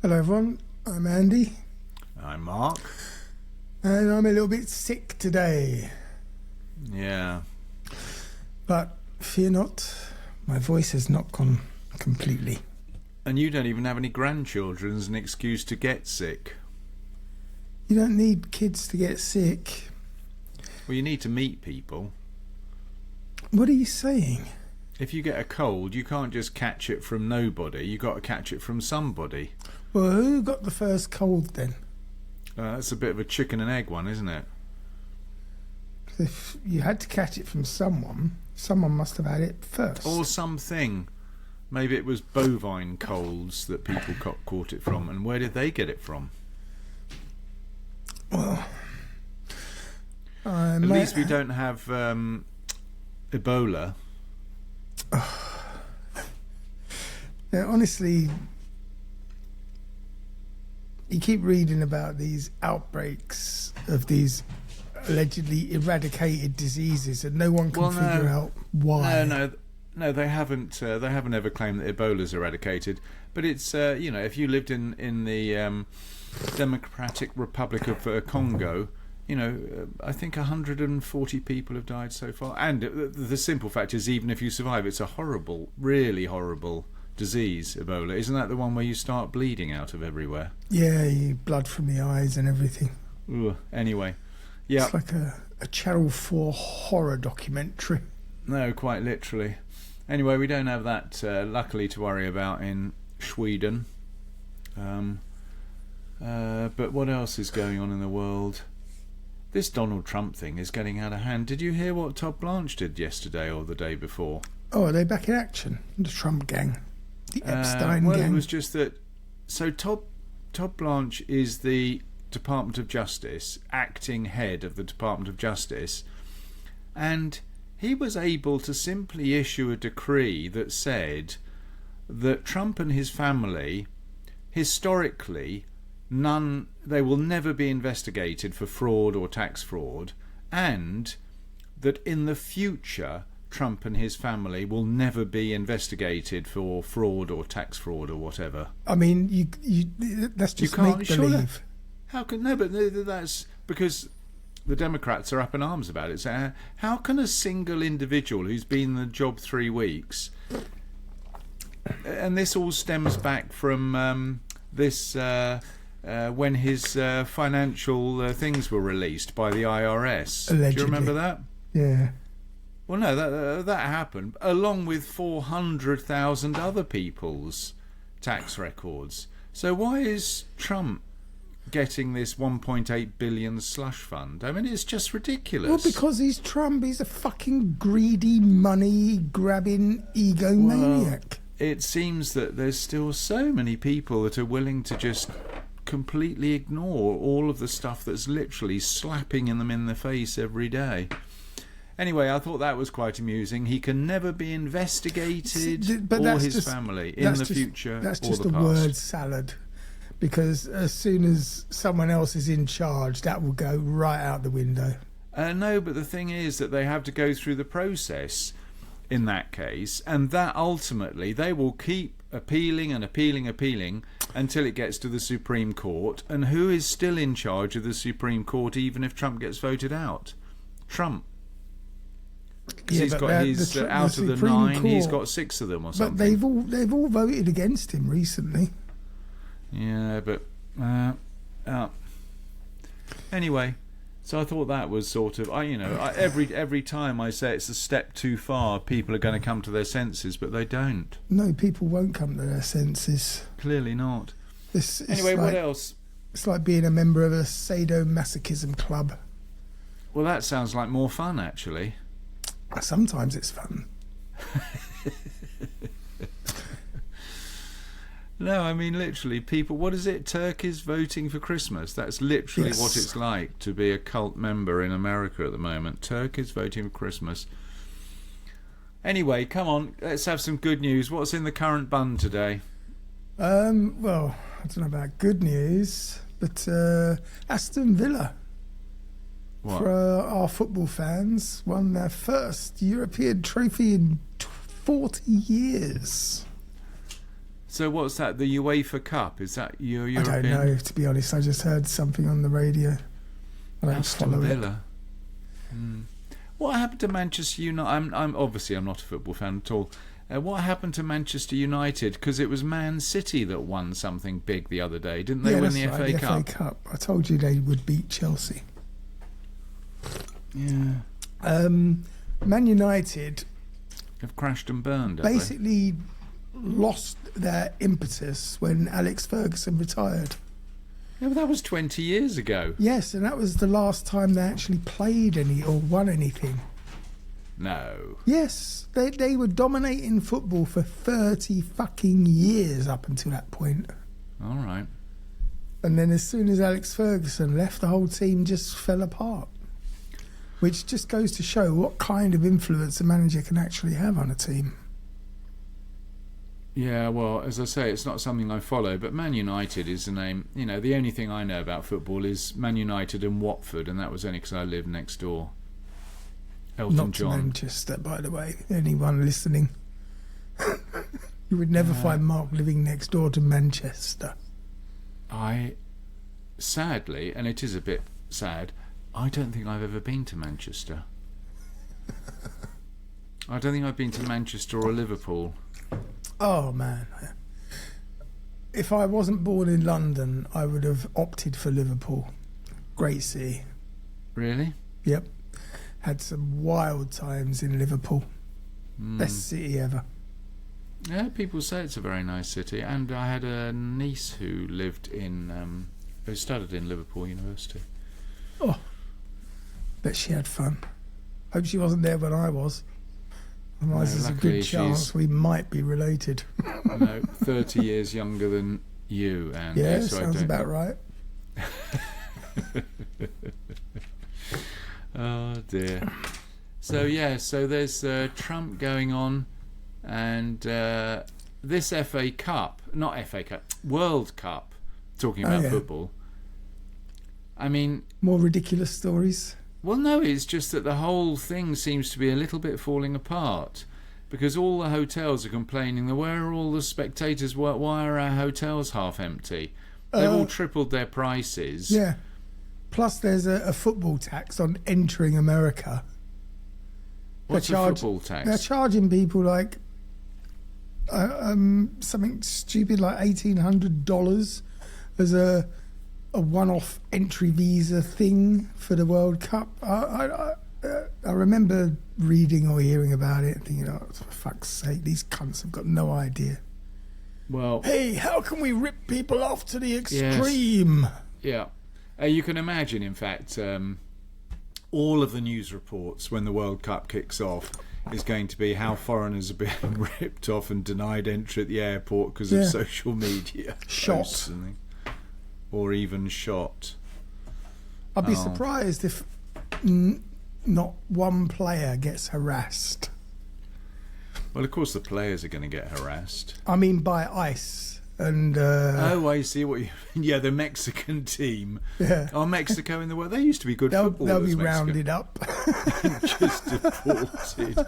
Hello everyone, I'm Andy. I'm Mark. And I'm a little bit sick today. Yeah. But fear not, my voice has not gone completely. And you don't even have any grandchildren as an excuse to get sick. You don't need kids to get sick. Well, you need to meet people. What are you saying? If you get a cold, you can't just catch it from nobody. You got to catch it from somebody. Well, who got the first cold then? That's a bit of a chicken and egg one, isn't it? If you had to catch it from someone, someone must have had it first. Or something. Maybe it was bovine colds that people caught it from. And where did they get it from? Well, at least we don't have Ebola. Yeah, honestly, you keep reading about these outbreaks of these allegedly eradicated diseases, and no one can figure out why. No, they haven't. They haven't ever claimed that Ebola's eradicated. But it's if you lived in the Democratic Republic of Congo. I think 140 people have died so far. And the simple fact is, even if you survive, it's a horrible, really horrible disease, Ebola. Isn't that the one where you start bleeding out of everywhere? Yeah, blood from the eyes and everything. Ugh. Anyway, yeah. It's like a Channel 4 horror documentary. No, quite literally. Anyway, we don't have that, luckily, to worry about in Sweden. But what else is going on in the world? This Donald Trump thing is getting out of hand. Did you hear what Todd Blanche did yesterday or the day before? Oh, are they back in action? The Trump gang? The Epstein gang? Well, it was just that... So Todd Blanche is the Department of Justice, acting head of the Department of Justice, and he was able to simply issue a decree that said that Trump and his family, historically... they will never be investigated for fraud or tax fraud, and that in the future Trump and his family will never be investigated for fraud or tax fraud or whatever. I mean, that's just make believe. How can but that's because the Democrats are up in arms about it. So how can a single individual who's been in the job 3 weeks, and this all stems back from this. When his financial things were released by the IRS. Allegedly. Do you remember that? Yeah. Well, no, that happened, along with 400,000 other people's tax records. So why is Trump getting this 1.8 billion slush fund? I mean, it's just ridiculous. Well, because he's Trump. He's a fucking greedy, money-grabbing egomaniac. Well, it seems that there's still so many people that are willing to just... completely ignore all of the stuff that's literally slapping them in the face every day. Anyway, I thought that was quite amusing. He can never be investigated, but or his family, in the future or the past. That's just a word salad, because as soon as someone else is in charge, that will go right out the window. No, but the thing is that they have to go through the process in that case, and that ultimately they will keep appealing until it gets to the Supreme Court. And who is still in charge of the Supreme Court even if Trump gets voted out? Trump. Because he's got his out of the 9 Court, he's got 6 of them or something. But they've all voted against him recently. Yeah, but anyway, so I thought that was sort of every time I say it's a step too far, people are going to come to their senses, but they don't. No, people won't come to their senses. Clearly not. Anyway, what else? It's like being a member of a sadomasochism club. Well, that sounds like more fun, actually. Sometimes it's fun. No, I mean literally people, what is it, turkeys voting for Christmas? That's literally what it's like to be a cult member in America at the moment. Turkeys voting for Christmas. Anyway, come on, let's have some good news. What's in the current bun today? Well, I don't know about good news, but Aston Villa, what? For our football fans, won their first European trophy in 40 years. So what's that? The UEFA Cup? Is that your European? I don't know, to be honest. I just heard something on the radio. I don't follow Villa. What happened to Manchester United? I'm obviously I'm not a football fan at all. What happened to Manchester United? Because it was Man City that won something big the other day, didn't they? Win the FA Cup? FA Cup. I told you they would beat Chelsea. Yeah. Man United have crashed and burned. Basically, lost their impetus when Alex Ferguson retired. Yeah, but that was 20 years ago. Yes, and that was the last time they actually played any or won anything. No. Yes, they were dominating football for 30 fucking years up until that point. All right. And then as soon as Alex Ferguson left, the whole team just fell apart. Which just goes to show what kind of influence a manager can actually have on a team. Yeah, well, as I say, it's not something I follow, but Man United is the name. You know, the only thing I know about football is Man United and Watford, and that was only because I lived next door. Elton Not John. to Manchester, by the way. Anyone listening? You would never find Mark living next door to Manchester. Sadly, and it is a bit sad, I don't think I've ever been to Manchester. I don't think I've been to Manchester or Liverpool. Oh, man. If I wasn't born in London, I would have opted for Liverpool. Great city. Really? Yep. Had some wild times in Liverpool. Best city ever. Yeah, people say it's a very nice city. And I had a niece who lived in... who studied in Liverpool University. Oh. Bet she had fun. Hope she wasn't there when I was. Otherwise, there's a good chance we might be related. 30 years younger than you, Andy. Yeah, so sounds about right. Oh dear. So there's Trump going on, and this World Cup, talking about football. I mean, more ridiculous stories. Well, no, it's just that the whole thing seems to be a little bit falling apart, because all the hotels are complaining that where are all the spectators? Why are our hotels half empty? They've all tripled their prices. Yeah. Plus, there's a football tax on entering America. What's a football tax? They're charging people like something stupid like $1,800 as a one-off entry visa thing for the World Cup. I remember reading or hearing about it and thinking, oh, for fuck's sake, these cunts have got no idea. Well, hey, how can we rip people off to the extreme? Yes. Yeah. You can imagine, in fact, all of the news reports when the World Cup kicks off is going to be how foreigners are being ripped off and denied entry at the airport because of social media. Shot. Or even shot. I'd be surprised if not one player gets harassed. Well, of course the players are going to get harassed. I mean by ICE and... I see what you mean. Yeah, the Mexican team. Yeah. Oh, Mexico in the world. They used to be good footballers. They'll be rounded up. Just deported.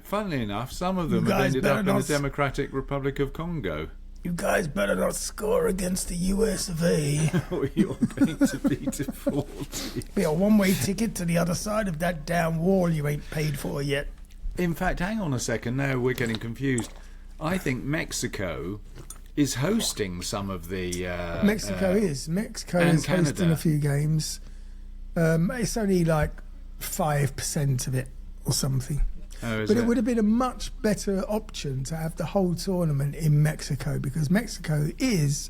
Funnily enough, some of them have ended up in the Democratic Republic of Congo. You guys better not score against the US of A. Or you're going to be deported. Be a one-way ticket to the other side of that damn wall you ain't paid for yet. In fact, hang on a second. Now we're getting confused. I think Mexico is hosting some of the... Mexico is hosting a few games. It's only like 5% of it or something. But it would have been a much better option to have the whole tournament in Mexico, because Mexico is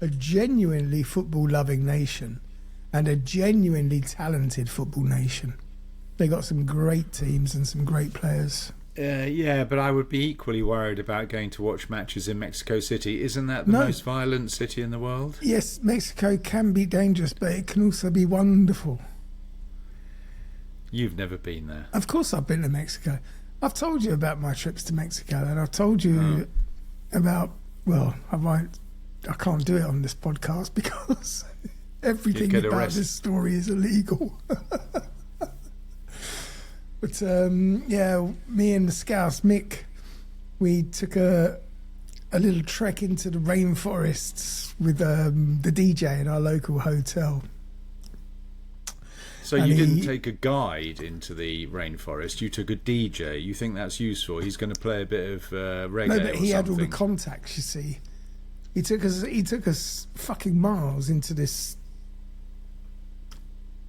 a genuinely football-loving nation and a genuinely talented football nation. They got some great teams and some great players. Yeah, but I would be equally worried about going to watch matches in Mexico City. Isn't that the most violent city in the world? Yes, Mexico can be dangerous, but it can also be wonderful. You've never been there. Of course I've been to Mexico. I've told you about my trips to Mexico, and I've told you about... Well, I can't do it on this podcast because everything about this story is illegal. But, me and the Scouse, Mick, we took a a little trek into the rainforests with the DJ in our local hotel. So you didn't take a guide into the rainforest, you took a DJ. You think that's useful? He's going to play a bit of reggae. No, but he had all the contacts, you see. He took us fucking miles into this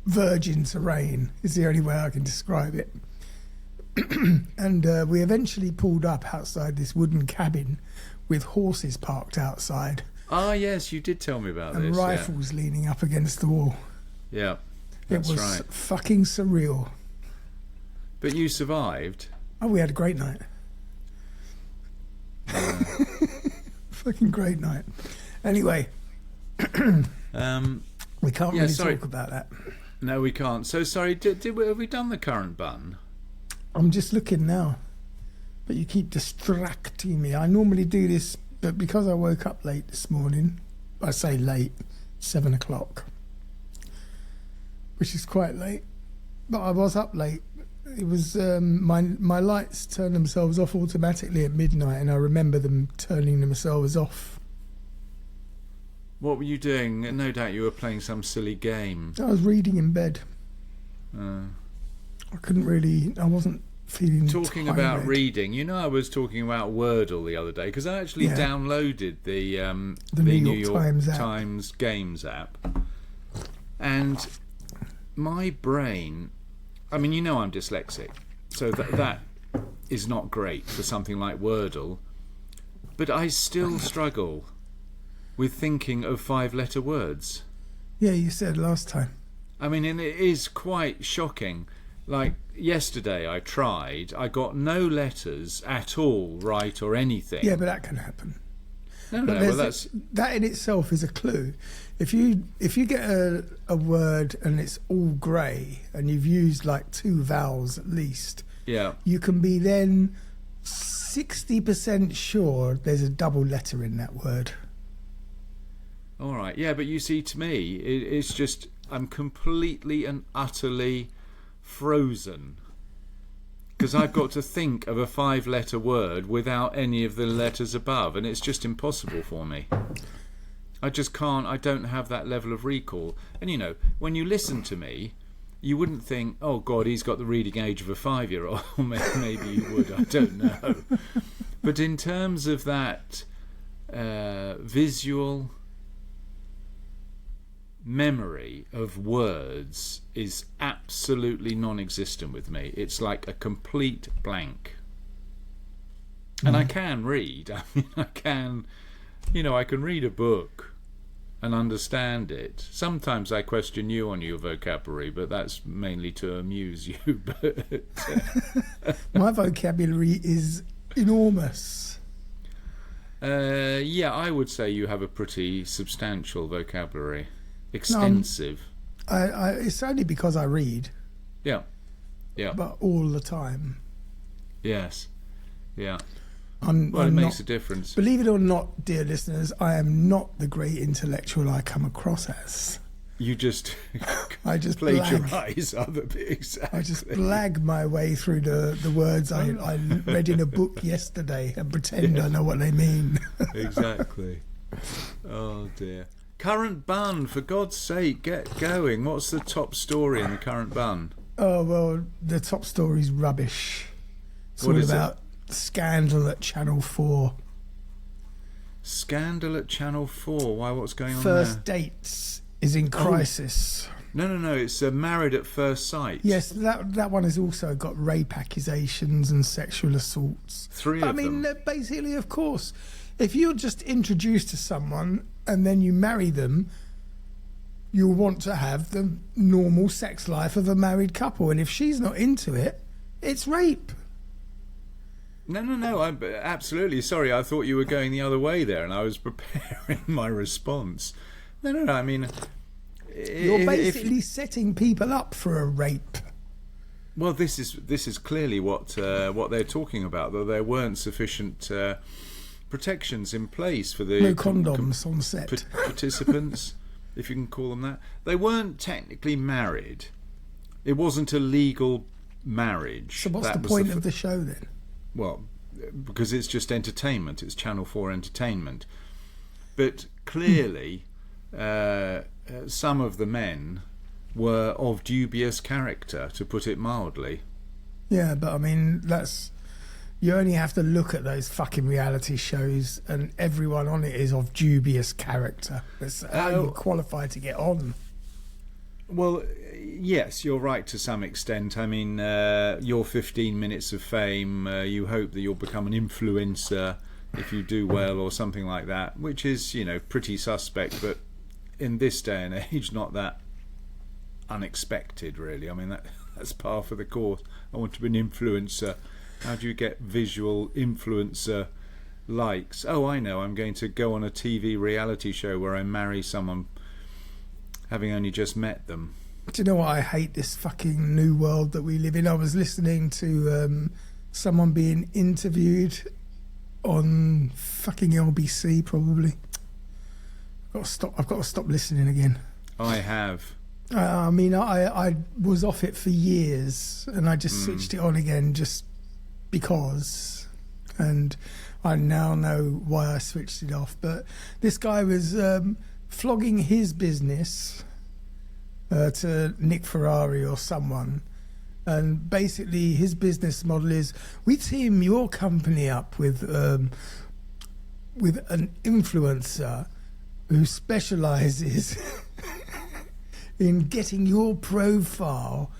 virgin terrain, is the only way I can describe it. And we eventually pulled up outside this wooden cabin with horses parked outside. Ah, yes, you did tell me about this. And rifles leaning up against the wall. Yeah, that's right. It was fucking surreal. But you survived. Oh, we had a great night. Fucking great night. Anyway, we can't really talk about that. No, we can't. So sorry. Have we done the current bun? I'm just looking now, but you keep distracting me. I normally do this, but because I woke up late this morning, I say late, 7 o'clock, which is quite late. But I was up late. It was my lights turn themselves off automatically at midnight, and I remember them turning themselves off. What were you doing? No doubt you were playing some silly game. I was reading in bed. I couldn't really. I wasn't feeling. Talking tired. About reading, you know, I was talking about Wordle the other day because I actually downloaded the New York Times Games app, and my brain. I mean, you know, I'm dyslexic, so that is not great for something like Wordle, but I still struggle with thinking of 5-letter words. Yeah, you said last time. I mean, and it is quite shocking. Like yesterday I tried, I got no letters at all right or anything. Yeah, but that can happen. No, well, that in itself is a clue. If you get a word and it's all grey and you've used like 2 vowels at least, you can be then 60% sure there's a double letter in that word. All right, yeah, but you see, to me, it's just I'm completely and utterly frozen because I've got to think of a 5-letter word without any of the letters above, and it's just impossible for me. I just can't. I don't have that level of recall. And you know, when you listen to me, you wouldn't think, oh God, he's got the reading age of a 5-year-old. Maybe you would, I don't know. But in terms of that visual memory of words is absolutely non-existent with me. It's like a complete blank. And I can read. I mean, I can read a book and understand it. Sometimes I question you on your vocabulary, but that's mainly to amuse you. But my vocabulary is enormous. Yeah, I would say you have a pretty substantial vocabulary. Extensive. It's only because I read. Yeah. But all the time. Yes. Yeah. It makes a difference. Believe it or not, dear listeners, I am not the great intellectual I come across as. You just I just plagiarise other bits. I just blag my way through the words I read in a book yesterday and pretend I know what they mean. Exactly. Oh dear. Current bun, for God's sake, get going. What's the top story in the current bun? Oh, well, the top story's rubbish. It's all about scandal at Channel 4. Scandal at Channel 4? Why, what's going on First there? Dates is in crisis. No, it's Married at First Sight. Yes, that one has also got rape accusations and sexual assaults. 3 of them. I mean, basically, of course, if you're just introduced to someone and then you marry them, you'll want to have the normal sex life of a married couple. And if she's not into it, it's rape. No, I'm absolutely sorry. I thought you were going the other way there, and I was preparing my response. No, I mean... You're basically setting people up for a rape. Well, this is clearly what they're talking about, that there weren't sufficient protections in place for the... No condoms on set. Participants, if you can call them that. They weren't technically married. It wasn't a legal marriage. So what's the point of the show then? Well, because it's just entertainment. It's Channel 4 entertainment. But clearly, some of the men were of dubious character, to put it mildly. Yeah, but I mean, you only have to look at those fucking reality shows, and everyone on it is of dubious character. That's how you qualify to get on. Well, yes, you're right to some extent. I mean, your 15 minutes of fame, you hope that you'll become an influencer if you do well or something like that, which is, pretty suspect, but in this day and age, not that unexpected, really. I mean, that's par for the course. I want to be an influencer. How do you get visual influencer likes? Oh, I know, I'm going to go on a TV reality show where I marry someone having only just met them. Do you know what? I hate this fucking new world that we live in. I was listening to someone being interviewed on fucking LBC, probably. I've got to stop listening again. I have. I mean, I was off it for years, and I just switched it on again just because. And I now know why I switched it off. But this guy was flogging his business to Nick Ferrari or someone. And basically his business model is, we team your company up with an influencer who specialises in getting your profile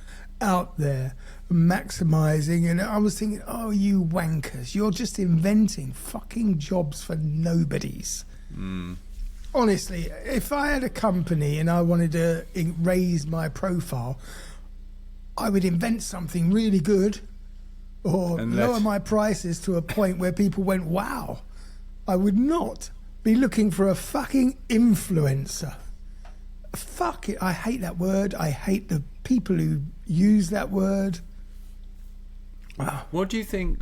out there, maximising. And I was thinking, oh, you wankers, you're just inventing fucking jobs for nobodies. Honestly, if I had a company and I wanted to raise my profile, I would invent something really good or lower my prices to a point where people went, wow. I would not be looking for a fucking influencer. Fuck it, I hate that word. I hate the people who use that word. Wow. What do you think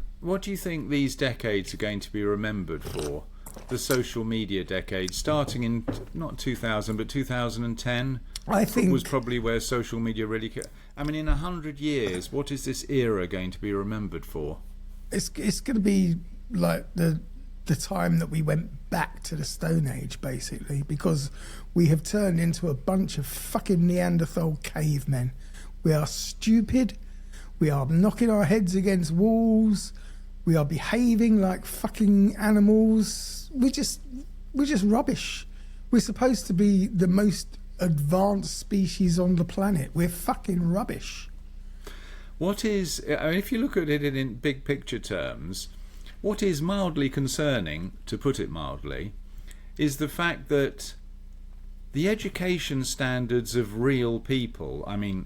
these decades are going to be remembered for? The social media decade, starting in not 2000 but 2010, I think, was probably where social media really I mean, in 100 years, what is this era going to be remembered for? It's going to be like the time that we went back to the Stone Age, basically, because we have turned into a bunch of fucking Neanderthal cavemen. We are stupid. We are knocking our heads against walls. We are behaving like fucking animals. We're just rubbish. We're supposed to be the most advanced species on the planet. We're fucking rubbish. What is, I mean, if you look at it in big picture terms, what is mildly concerning, to put it mildly, is the fact that the education standards of real people, I mean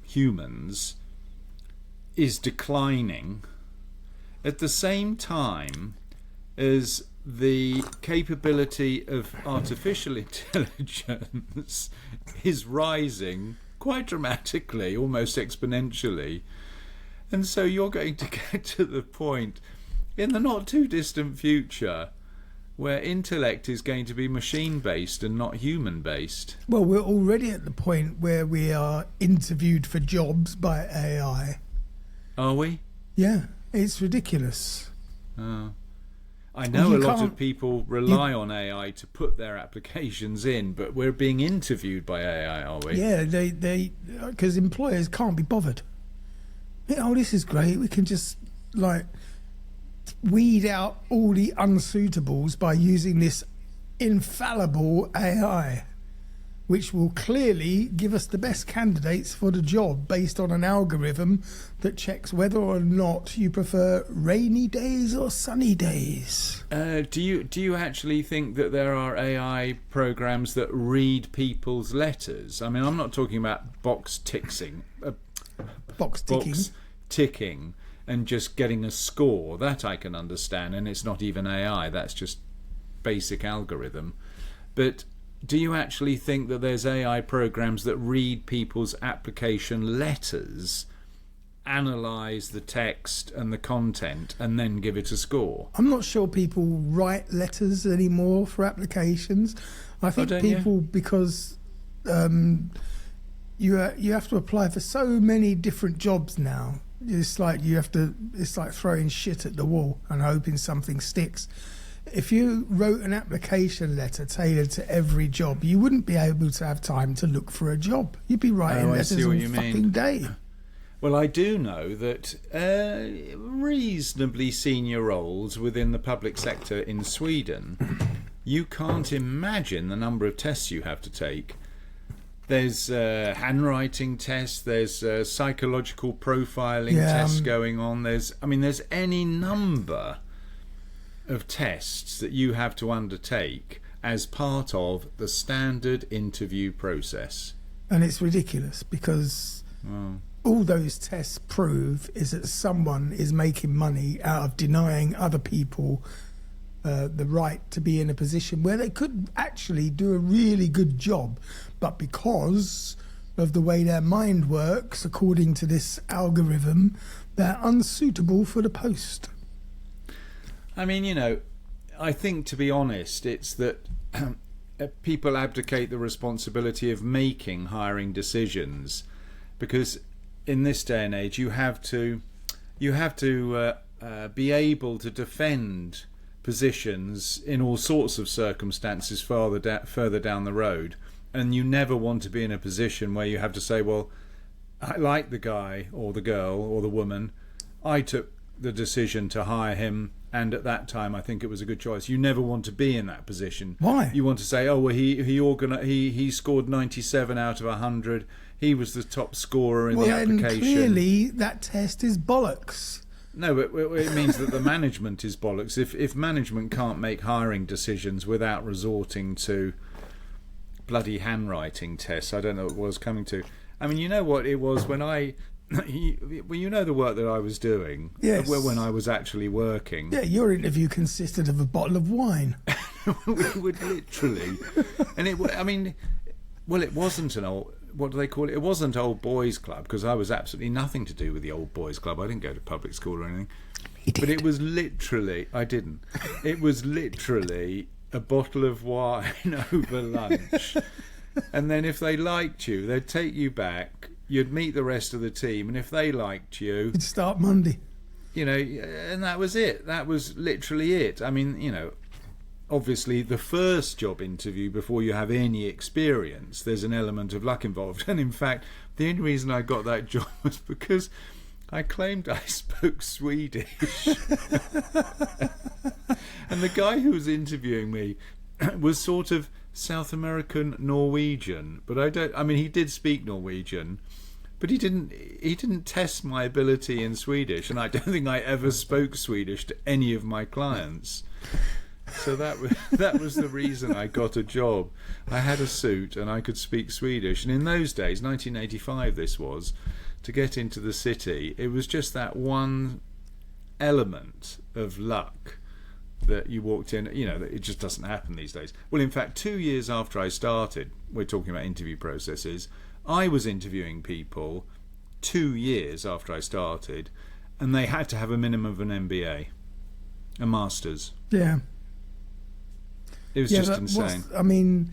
humans, is declining at the same time as the capability of artificial intelligence is rising quite dramatically, almost exponentially. And so you're going to get to the point in the not too distant future where intellect is going to be machine-based and not human-based. Well, we're already at the point where we are interviewed for jobs by AI. Are we? Yeah, it's ridiculous. Oh. I know a lot of people rely on AI to put their applications in, but we're being interviewed by AI, are we? Yeah, they because employers can't be bothered. Oh, this is great. We can just weed out all the unsuitables by using this infallible AI, which will clearly give us the best candidates for the job based on an algorithm that checks whether or not you prefer rainy days or sunny days. Do you actually think that there are AI programs that read people's letters? I mean, I'm not talking about box ticking and just getting a score. That I can understand, and it's not even AI. That's just basic algorithm. But do you actually think that there's AI programs that read people's application letters, analyse the text and the content, and then give it a score? I'm not sure people write letters anymore for applications. I think because you have to apply for so many different jobs now it's like it's like throwing shit at the wall and hoping something sticks. If you wrote an application letter tailored to every job, you wouldn't be able to have time to look for a job. You'd be writing letters all fucking day. Well, I do know that reasonably senior roles within the public sector in Sweden, you can't imagine the number of tests you have to take. There's handwriting tests, there's psychological profiling tests going on. There's any number of tests that you have to undertake as part of the standard interview process. And it's ridiculous because all those tests prove is that someone is making money out of denying other people the right to be in a position where they could actually do a really good job, but because of the way their mind works, according to this algorithm, they're unsuitable for the post. I mean, I think, to be honest, it's that people abdicate the responsibility of making hiring decisions, because in this day and age you have to be able to defend positions in all sorts of circumstances further down the road, and you never want to be in a position where you have to say, well, I like the guy or the girl or the woman, I took the decision to hire him, and at that time I think it was a good choice. You never want to be in that position. Why? You want to say, oh well, he scored 97 out of 100, he was the top scorer in the application. Well, clearly that test is bollocks. No, but it means that the management is bollocks. If management can't make hiring decisions without resorting to bloody handwriting tests, I don't know what I was coming to. I mean, you know what it was when you know the work that I was doing? Yes. When I was actually working. Yeah, your interview consisted of a bottle of wine. We would literally... And it wasn't an old... What do they call it? It wasn't old boys club, because I was absolutely nothing to do with the old boys club. I didn't go to public school or anything. But it was literally... I didn't. It was literally a bottle of wine over lunch. And then if they liked you, they'd take you back, you'd meet the rest of the team, and if they liked you... You'd start Monday. And that was it. That was literally it. I mean, obviously the first job interview, before you have any experience, there's an element of luck involved. And in fact, the only reason I got that job was because I claimed I spoke Swedish. And the guy who was interviewing me was sort of South American Norwegian, but he did speak Norwegian, but he didn't test my ability in Swedish, and I don't think I ever spoke Swedish to any of my clients. So that was the reason I got a job. I had a suit and I could speak Swedish. And in those days, 1985 this was, to get into the city, it was just that one element of luck that you walked in. That it just doesn't happen these days. Well, in fact, 2 years after I started, we're talking about interview processes, I was interviewing people 2 years after I started, and they had to have a minimum of an MBA, a master's. Yeah. It was just insane.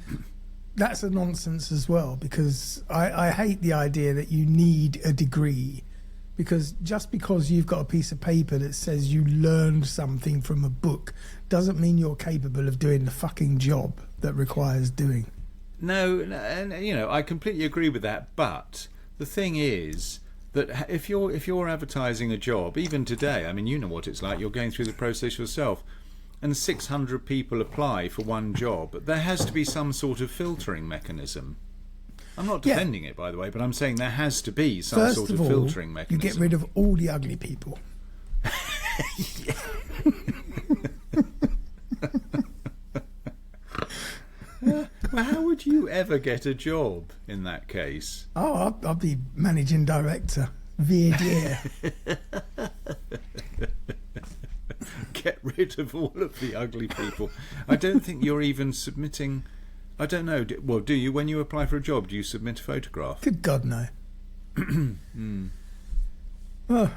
That's a nonsense as well, because I hate the idea that you need a degree, because just because you've got a piece of paper that says you learned something from a book doesn't mean you're capable of doing the fucking job that requires doing. No, and I completely agree with that, but the thing is that if you're advertising a job, even today, you know what it's like, you're going through the process yourself, and 600 people apply for one job, there has to be some sort of filtering mechanism. I'm not defending it, by the way, but I'm saying there has to be some sort of filtering mechanism. You get rid of all the ugly people. Well, how would you ever get a job in that case? Oh, I'll be managing director. VDR. Get rid of all of the ugly people. I don't think you're even submitting... I don't know. Well, do you? When you apply for a job, do you submit a photograph? Good God, no. Oh,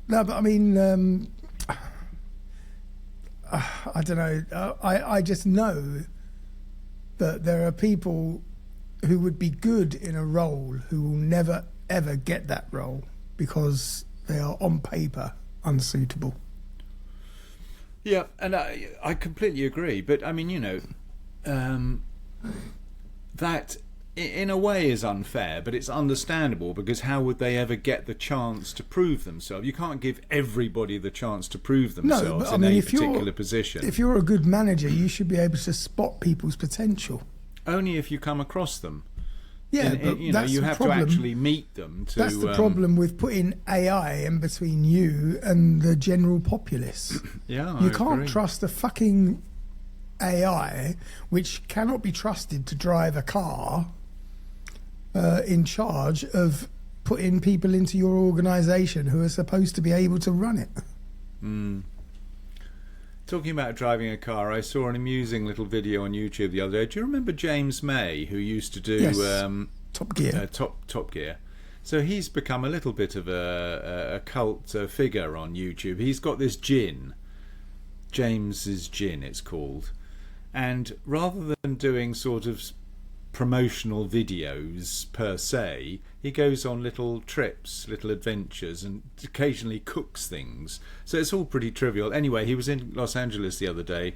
no, but I don't know. I just know that there are people who would be good in a role who will never, ever get that role because They are on paper unsuitable. Yeah, and I completely agree. But I mean, that in a way is unfair, but it's understandable, because how would they ever get the chance to prove themselves? You can't give everybody the chance to prove themselves in a particular position. If you're a good manager, you should be able to spot people's potential. Only if you come across them. Yeah, but that's you the have problem. to actually meet them. That's the problem with putting AI in between you and the general populace. Yeah, you can't trust a fucking AI which cannot be trusted to drive a car, in charge of putting people into your organisation who are supposed to be able to run it. Talking about driving a car, I saw an amusing little video on YouTube the other day. Do you remember James May, who used to do Top Gear? Top Gear. So he's become a little bit of a cult figure on YouTube. He's got this gin, James's Gin it's called, and rather than doing sort of promotional videos per se, he goes on little trips, little adventures, and occasionally cooks things. So it's all pretty trivial. Anyway, he was in Los Angeles the other day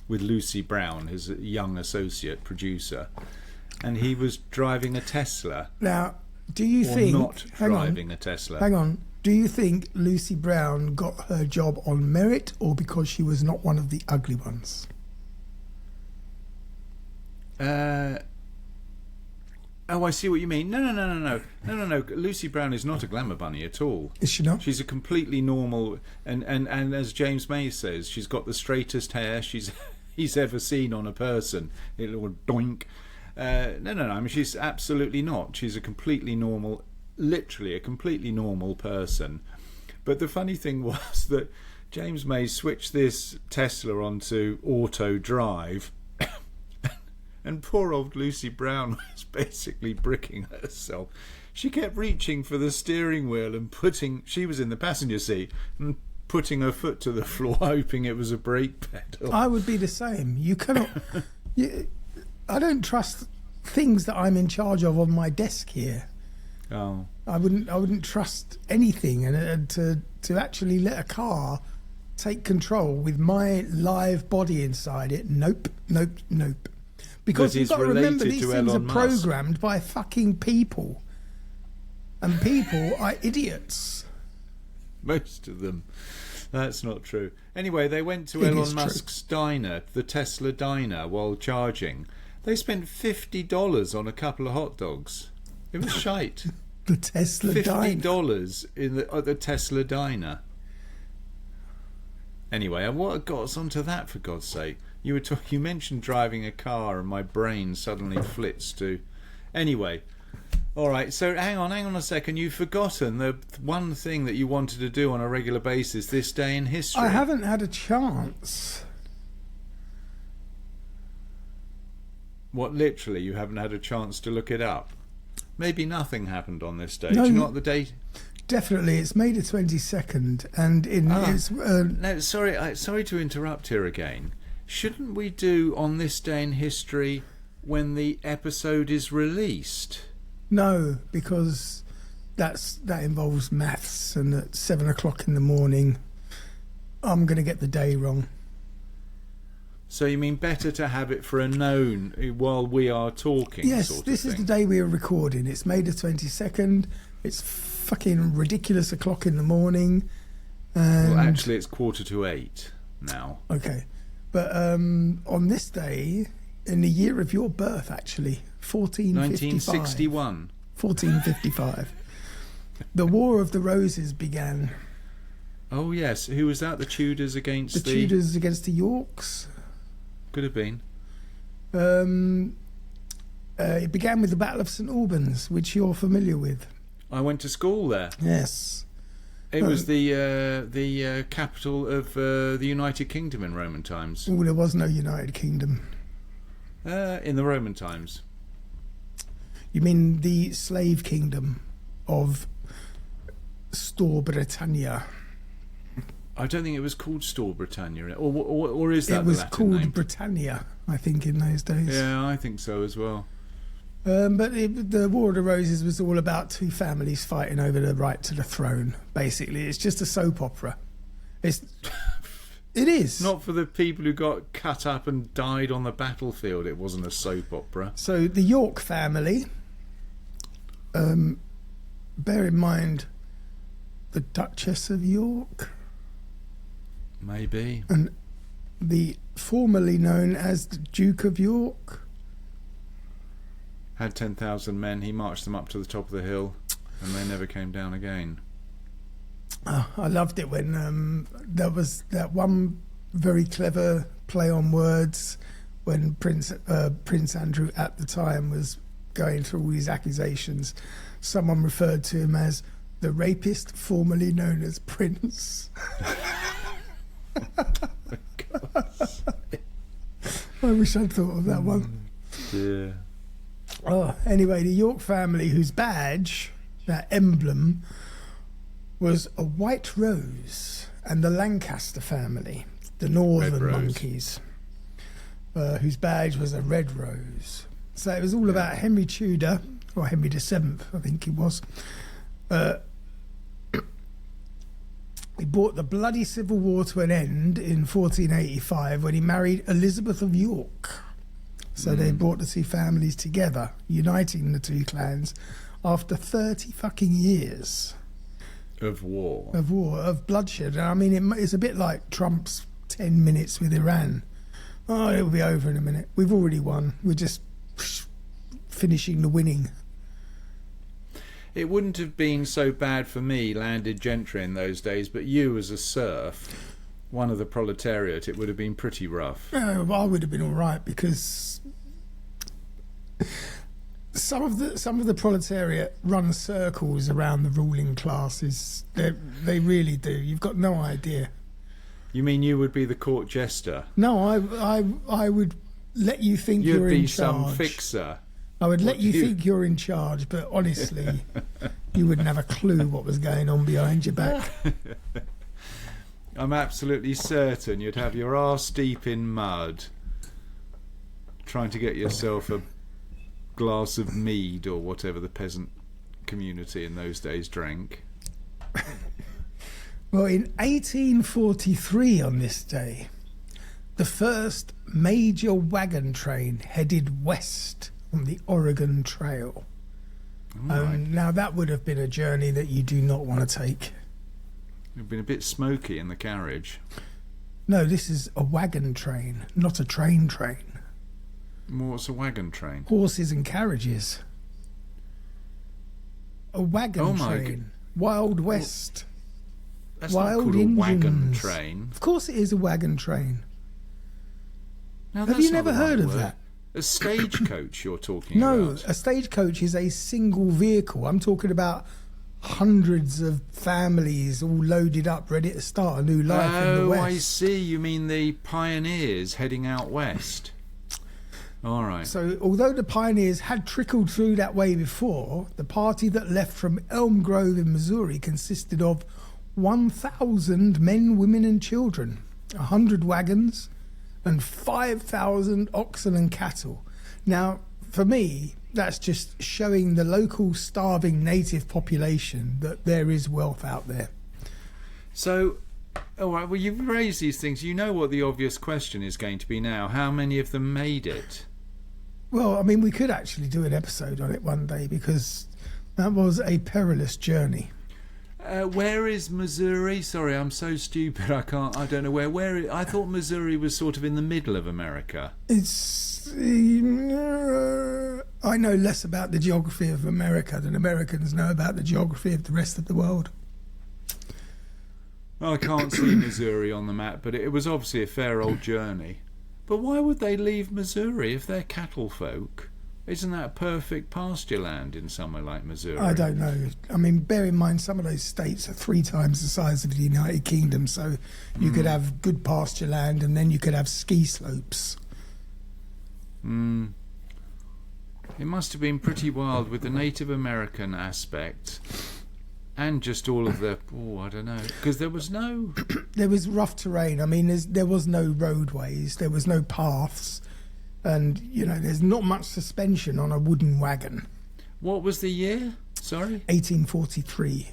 with Lucy Brown, his young associate producer, and he was driving a Tesla. Now, do you think... not driving a Tesla. Hang on. Do you think Lucy Brown got her job on merit, or because she was not one of the ugly ones? Oh, I see what you mean. No. Lucy Brown is not a glamour bunny at all. Is she not? She's a completely normal, and as James May says, she's got the straightest hair he's ever seen on a person. A little doink. No. I mean, she's absolutely not. She's a completely normal, literally a completely normal person. But the funny thing was that James May switched this Tesla onto auto drive. And poor old Lucy Brown was basically bricking herself. She kept reaching for the steering wheel and she was in the passenger seat, and putting her foot to the floor, hoping it was a brake pedal. I would be the same. You cannot... I don't trust things that I'm in charge of on my desk here. Oh. I wouldn't trust anything, and to actually let a car take control with my live body inside it, nope. Because you've got to remember, these things are programmed by fucking people. And people are idiots. Most of them. That's not true. Anyway, they went to Elon Musk's diner, the Tesla diner, while charging. They spent $50 on a couple of hot dogs. It was shite. The Tesla diner. $50 at the Tesla diner. Anyway, what got us onto that, for God's sake? You mentioned driving a car, and my brain suddenly flits to... Anyway, all right, so hang on a second. You've forgotten the one thing that you wanted to do on a regular basis this day in history. I haven't had a chance. What, literally, you haven't had a chance to look it up? Maybe nothing happened on this day. No, do you know what the date... Definitely, it's May the 22nd, and it's... No, sorry to interrupt here again. Shouldn't we do on this day in history when the episode is released? No, because that involves maths, and at 7 o'clock in the morning, I'm going to get the day wrong. So you mean better to have it for a known while we are talking? Yes, sort of this thing. is the day we are recording. It's May the 22nd. It's fucking ridiculous o'clock in the morning. And well, actually, it's 7:45 now. Okay. But on this day, in the year of your birth, actually, 1961. 1455. The War of the Roses began. Oh, yes. Who was that? The Tudors against the Tudors against the Yorks? Could have been. It began with the Battle of St Albans, which you're familiar with. I went to school there. Yes. It was the capital of the United Kingdom in Roman times. Oh, there was no United Kingdom. In the Roman times. You mean the slave kingdom of Storbritannia? I don't think it was called Storbritannia, or is that it was the Latin called name? Britannia, I think, in those days. Yeah, I think so as well. But the War of the Roses was all about two families fighting over the right to the throne. Basically, it's just a soap opera. It is. Not for the people who got cut up and died on the battlefield. It wasn't a soap opera. So the York family, bear in mind the Duchess of York. Maybe. And the formerly known as the Duke of York. Had 10,000 men. He marched them up to the top of the hill, and they never came down again. Oh, I loved it when there was that one very clever play on words when Prince Andrew at the time was going through all these accusations. Someone referred to him as the rapist formerly known as Prince. I wish I'd thought of that one. Yeah. Oh, anyway, the York family, whose badge, that emblem, was a white rose, and the Lancaster family, the northern monkeys, whose badge was a red rose. So it was all about Henry Tudor, or Henry VII, I think he was. He brought the bloody civil war to an end in 1485 when he married Elizabeth of York. So they brought the two families together, uniting the two clans after 30 fucking years. Of war. Of bloodshed. I mean, it's a bit like Trump's 10 minutes with Iran. Oh, it'll be over in a minute. We've already won. We're just finishing the winning. It wouldn't have been so bad for me, landed gentry, in those days, but you as a serf, one of the proletariat, it would have been pretty rough. I would have been all right, because some of the proletariat run circles around the ruling classes. They really do. You've got no idea. You mean you would be the court jester? No, I would let you think you're in charge. You'd be some fixer. I would let you think you're in charge, but honestly, you wouldn't have a clue what was going on behind your back. I'm absolutely certain you'd have your arse deep in mud, trying to get yourself a glass of mead or whatever the peasant community in those days drank. Well, in 1843 on this day, the first major wagon train headed west on the Oregon Trail. Now that would have been a journey that you do not want to take. It would have been a bit smoky in the carriage. No, this is a wagon train, not a train. What's a wagon train? Horses and carriages. A wagon train. Wild West. That's Wild not called Indians. A wagon train. Of course it is a wagon train. Now, have you never heard of that? A stagecoach you're talking about? No, a stagecoach is a single vehicle. I'm talking about hundreds of families all loaded up, ready to start a new life in the West. Oh, I see. You mean the pioneers heading out west. All right. So, although the pioneers had trickled through that way before, the party that left from Elm Grove in Missouri consisted of 1,000 men, women and children, 100 wagons, and 5,000 oxen and cattle. Now, for me, that's just showing the local starving native population that there is wealth out there. So, all right, well, you've raised these things. You know what the obvious question is going to be now. How many of them made it? Well, I mean, we could actually do an episode on it one day, because that was a perilous journey. Where is Missouri? Sorry, I'm so stupid. I don't know where. I thought Missouri was sort of in the middle of America. It's. I know less about the geography of America than Americans know about the geography of the rest of the world. I can't see Missouri on the map, but it was obviously a fair old journey. But why would they leave Missouri if they're cattle folk? Isn't that perfect pasture land in somewhere like Missouri? I don't know. I mean, bear in mind, some of those states are 3 times the size of the United Kingdom, so you could have good pasture land and then you could have ski slopes. It must have been pretty wild with the Native American aspect and just all of the... Oh, I don't know. Because there was no... There was rough terrain. I mean, there was no roadways. There was no paths. And, there's not much suspension on a wooden wagon. What was the year? Sorry? 1843.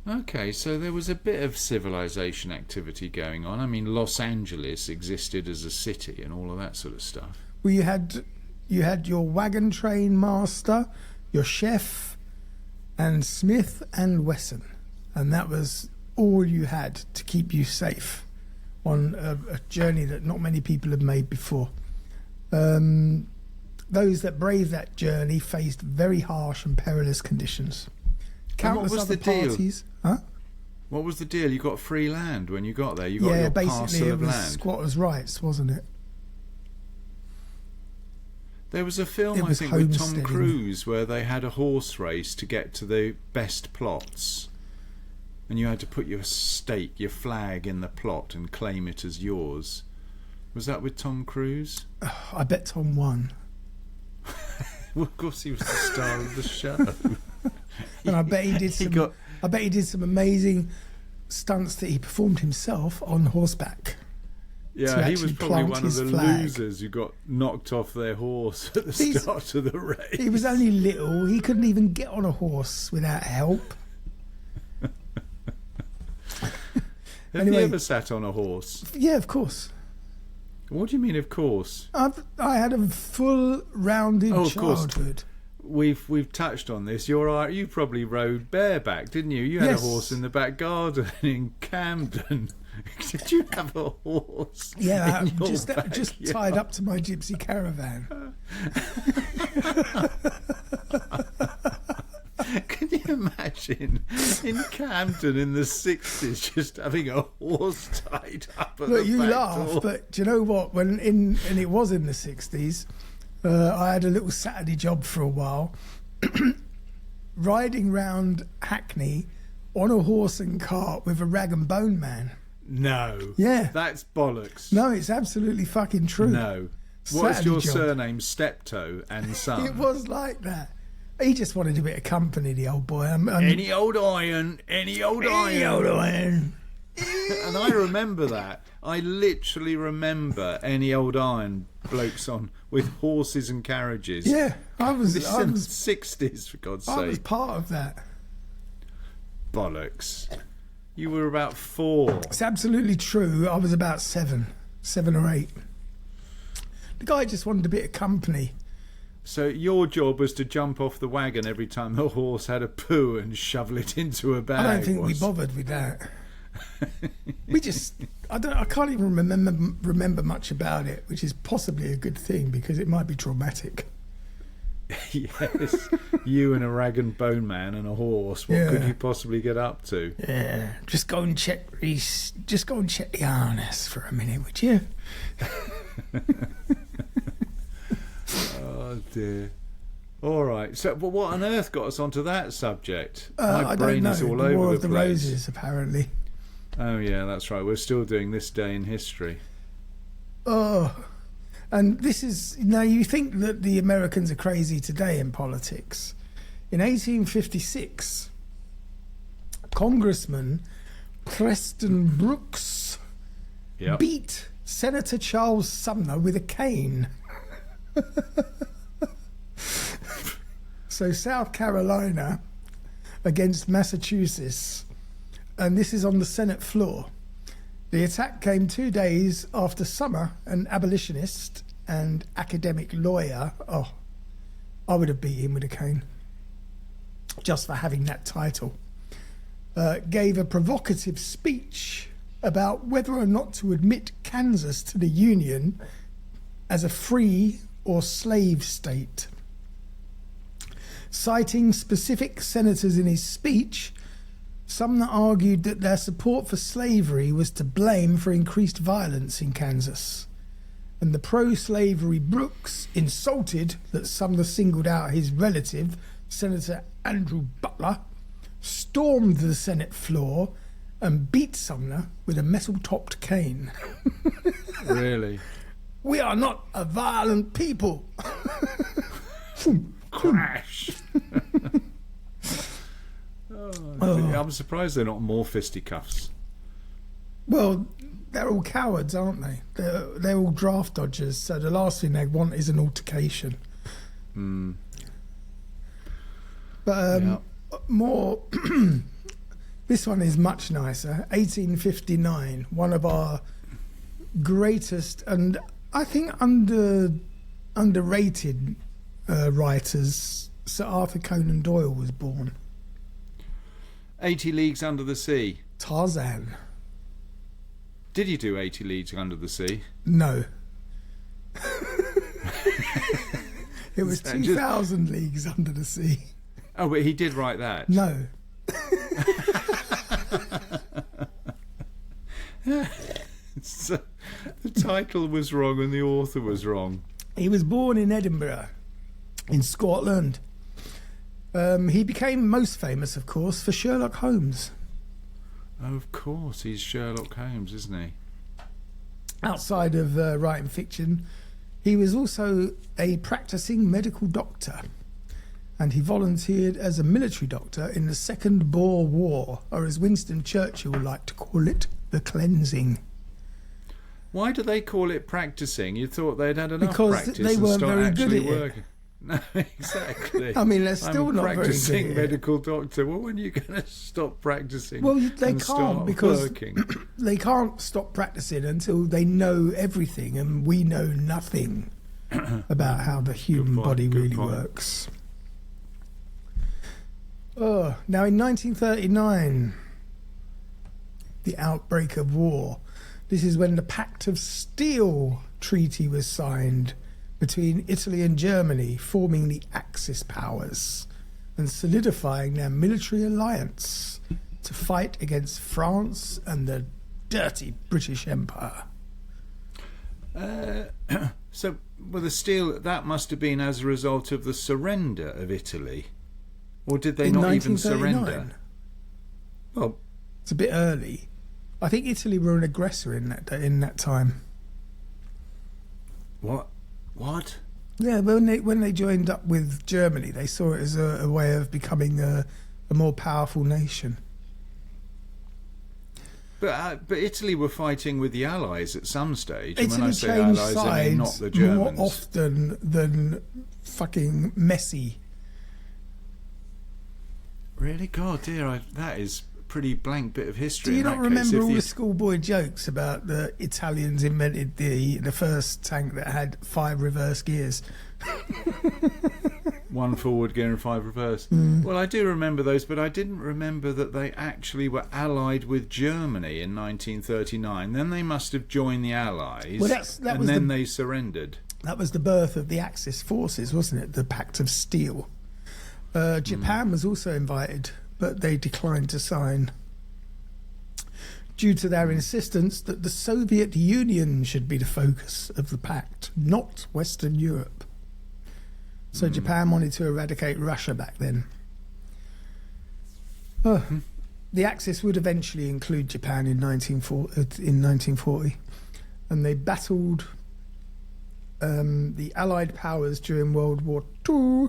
Okay, so there was a bit of civilization activity going on. I mean, Los Angeles existed as a city and all of that sort of stuff. Well, you had your wagon train master, your chef, and Smith and Wesson. And that was all you had to keep you safe on a journey that not many people have made before. Those that braved that journey faced very harsh and perilous conditions. Countless other parties. Huh? What was the deal? You got free land when you got there. You got your parcel of land. It was squatters' rights, wasn't it? There was a film, I think, with Tom Cruise where they had a horse race to get to the best plots, and you had to put your stake, your flag, in the plot and claim it as yours. Was that with Tom Cruise? I bet Tom won. Well, of course, he was the star of the show. And I bet he did some amazing stunts that he performed himself on horseback. Yeah, he was probably one of the losers who got knocked off their horse at the start of the race. He was only little. He couldn't even get on a horse without help. Have you ever sat on a horse? Yeah, of course. What do you mean, of course? I had a full rounded childhood. We've touched on this. You probably rode bareback, didn't you? You had a horse in the back garden in Camden. Did you have a horse? Yeah, just tied up to my gypsy caravan. Can you imagine in Camden in the 60s just having a horse tied up at the back you laugh, door? but do you know what? And it was in the 60s. I had a little Saturday job for a while, riding round Hackney on a horse and cart with a rag and bone man. No. Yeah. That's bollocks. No, it's absolutely fucking true. No. What's your surname? Steptoe and Son? It was like that. He just wanted a bit of company, the old boy. Any old iron. Any old iron. And I remember that. I literally remember any old iron blokes on with horses and carriages. Yeah, I was in the 60s, for God's sake. I was part of that. Bollocks. You were about 4. It's absolutely true. I was about 7 or 8. The guy just wanted a bit of company. So your job was to jump off the wagon every time the horse had a poo and shovel it into a bag. I don't think we bothered with that. I can't even remember much about it, which is possibly a good thing because it might be traumatic. Yes, you and a rag and bone man and a horse. What could you possibly get up to? Yeah, just go and check the harness for a minute, would you? Oh dear. All right. So, but what on earth got us onto that subject? My brain is all over War of the place. Roses, apparently. Oh yeah, that's right. We're still doing this day in history. Oh. And this is... Now, you think that the Americans are crazy today in politics. In 1856, Congressman Preston Brooks beat Senator Charles Sumner with a cane. So South Carolina against Massachusetts, and this is on the Senate floor. The attack came 2 days after Sumner, an abolitionist and academic lawyer, I would have beat him with a cane just for having that title, gave a provocative speech about whether or not to admit Kansas to the Union as a free or slave state. Citing specific senators in his speech, Sumner argued that their support for slavery was to blame for increased violence in Kansas. And the pro-slavery Brooks, insulted that Sumner singled out his relative, Senator Andrew Butler, stormed the Senate floor and beat Sumner with a metal-topped cane. Really? We are not a violent people. Crash. I'm surprised they're not more fisticuffs. Well, they're all cowards, aren't they? They're all draft dodgers. So the last thing they want is an altercation. But more. This one is much nicer. 1859. One of our greatest and I think underrated writers, Sir Arthur Conan Doyle, was born. 80 Leagues Under the Sea. Tarzan. Did he do 80 Leagues Under the Sea? No. It was 2,000 Leagues Under the Sea. Oh, but he did write that? No. So, the title was wrong and the author was wrong. He was born in Edinburgh, in Scotland. He became most famous, of course, for Sherlock Holmes. Oh, of course, he's Sherlock Holmes, isn't he? Outside of writing fiction, he was also a practicing medical doctor, and he volunteered as a military doctor in the Second Boer War, or as Winston Churchill liked to call it, the cleansing. Why do they call it practicing? You thought they'd had enough because practice they weren't very good at working. It. No, exactly. I mean, they're still not very good. Practicing medical doctor. Well, when are you going to stop practicing? Well, they can't because working? They can't stop practicing until they know everything, and we know nothing about how the human body really works. Oh, now in 1939, the outbreak of war. This is when the Pact of Steel Treaty was signed between Italy and Germany, forming the Axis powers and solidifying their military alliance to fight against France and the dirty British Empire. So, well, the steel, that must have been as a result of the surrender of Italy. Or did they not even surrender? Well, it's a bit early. I think Italy were an aggressor in that time. What? Yeah, when they joined up with Germany, they saw it as a way of becoming a more powerful nation. But Italy were fighting with the Allies at some stage. Italy and when I say changed Allies, sides I mean not the Germans. More often than fucking Messi. Really? God, dear, that is a pretty blank bit of history. Do you not remember all the schoolboy jokes about the Italians invented the first tank that had 5 reverse gears? 1 forward gear and 5 reverse. Well, I do remember those, but I didn't remember that they actually were allied with Germany in 1939. Then they must have joined the Allies, they surrendered. That was the birth of the Axis forces, wasn't it? The Pact of Steel. Japan was also invited, but they declined to sign due to their insistence that the Soviet Union should be the focus of the pact, not Western Europe. So Japan wanted to eradicate Russia back then. The Axis would eventually include Japan in 1940, and they battled the Allied powers during World War II.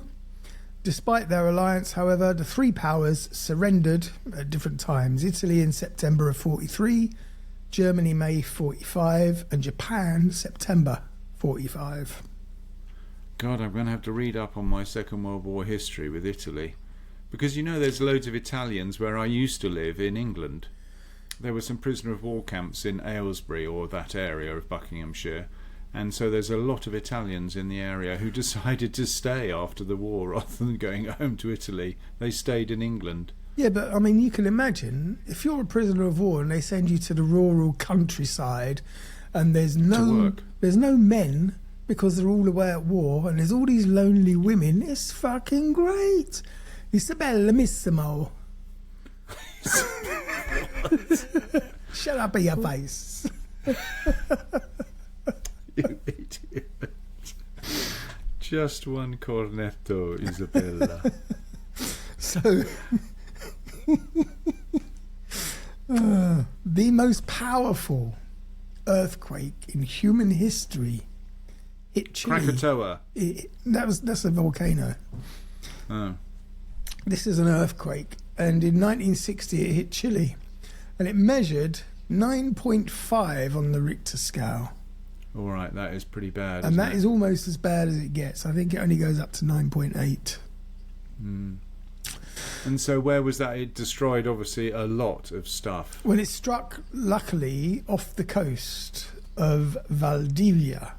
Despite their alliance, however, the 3 powers surrendered at different times. Italy in September of 43, Germany May 45, and Japan September 45. God, I'm going to have to read up on my Second World War history with Italy. Because you know there's loads of Italians where I used to live in England. There were some prisoner of war camps in Aylesbury or that area of Buckinghamshire. And so there's a lot of Italians in the area who decided to stay after the war rather than going home to Italy. They stayed in England. Yeah, but I mean, you can imagine if you're a prisoner of war and they send you to the rural countryside and there's no men because they're all away at war and there's all these lonely women. It's fucking great. It's bellissimo. Shut up in your face. You idiot. Just one cornetto, Isabella. So, the most powerful earthquake in human history hit Chile. Krakatoa. That's a volcano. Oh. This is an earthquake, and in 1960 it hit Chile, and it measured 9.5 on the Richter scale. All right, that is pretty bad. And that is almost as bad as it gets. I think it only goes up to 9.8. And so where was that? It destroyed, obviously, a lot of stuff. Well, it struck, luckily, off the coast of Valdivia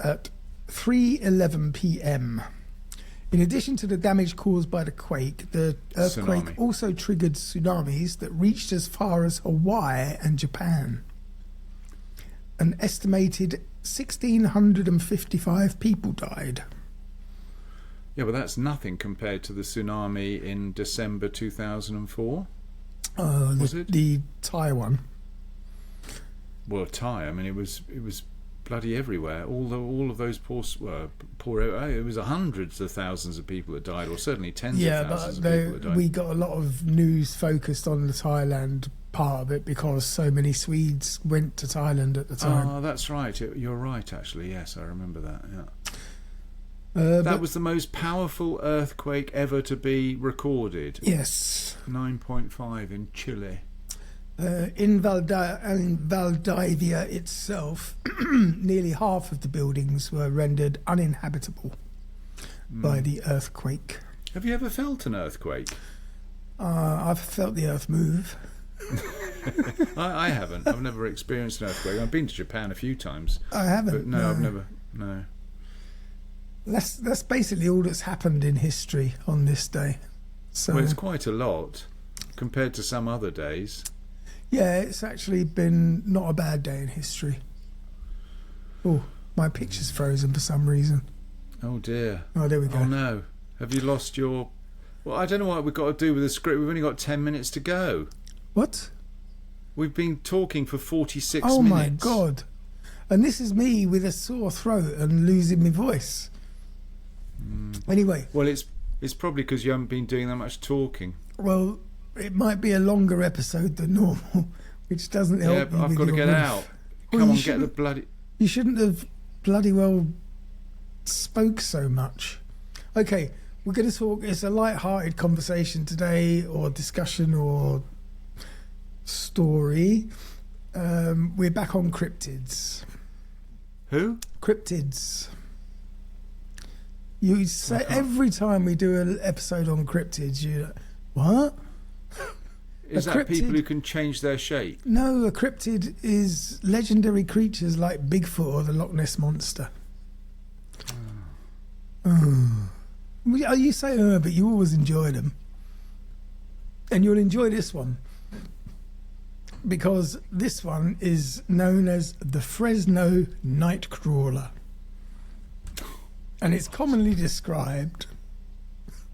at 3:11 p.m. In addition to the damage caused by the quake, the earthquake also triggered tsunamis that reached as far as Hawaii and Japan. An estimated 1,655 people died. Yeah, but that's nothing compared to the tsunami in December 2004. Was it the Thai one? Well, Thai. I mean, it was bloody everywhere. All of those poor. It was hundreds of thousands of people that died, or certainly tens of thousands of people that died. We got a lot of news focused on the Thailand part of it because so many Swedes went to Thailand at the time. Oh, that's right. You're right, actually. Yes, I remember that. Yeah. That was the most powerful earthquake ever to be recorded. Yes. 9.5 in Chile. In Valdivia itself, nearly half of the buildings were rendered uninhabitable by the earthquake. Have you ever felt an earthquake? I've felt the earth move. I haven't. I've never experienced an earthquake. I've been to Japan a few times. I haven't. But no, I've never. No. That's basically all that's happened in history on this day. So, well, it's quite a lot compared to some other days. Yeah, it's actually been not a bad day in history. Oh, my picture's frozen for some reason. Oh dear. Oh, there we go. Oh no. Have you lost your... Well, I don't know what we've got to do with the script. We've only got 10 minutes to go. What? We've been talking for 46 minutes. Oh my God. And this is me with a sore throat and losing my voice. Anyway. Well, it's probably because you haven't been doing that much talking. Well, it might be a longer episode than normal, which doesn't help. Yeah, but I've got to get out. Well, Come on, get the bloody... You shouldn't have bloody well spoke so much. Okay, we're going to talk... It's a light-hearted conversation today, or discussion, or story. We're back on cryptids. Who? Cryptids. You say every time we do an episode on cryptids, you're like, what? Is that people who can change their shape? No, a cryptid is legendary creatures like Bigfoot or the Loch Ness Monster. You say but you always enjoy them. And you'll enjoy this one. Because this one is known as the Fresno Nightcrawler. And it's commonly described...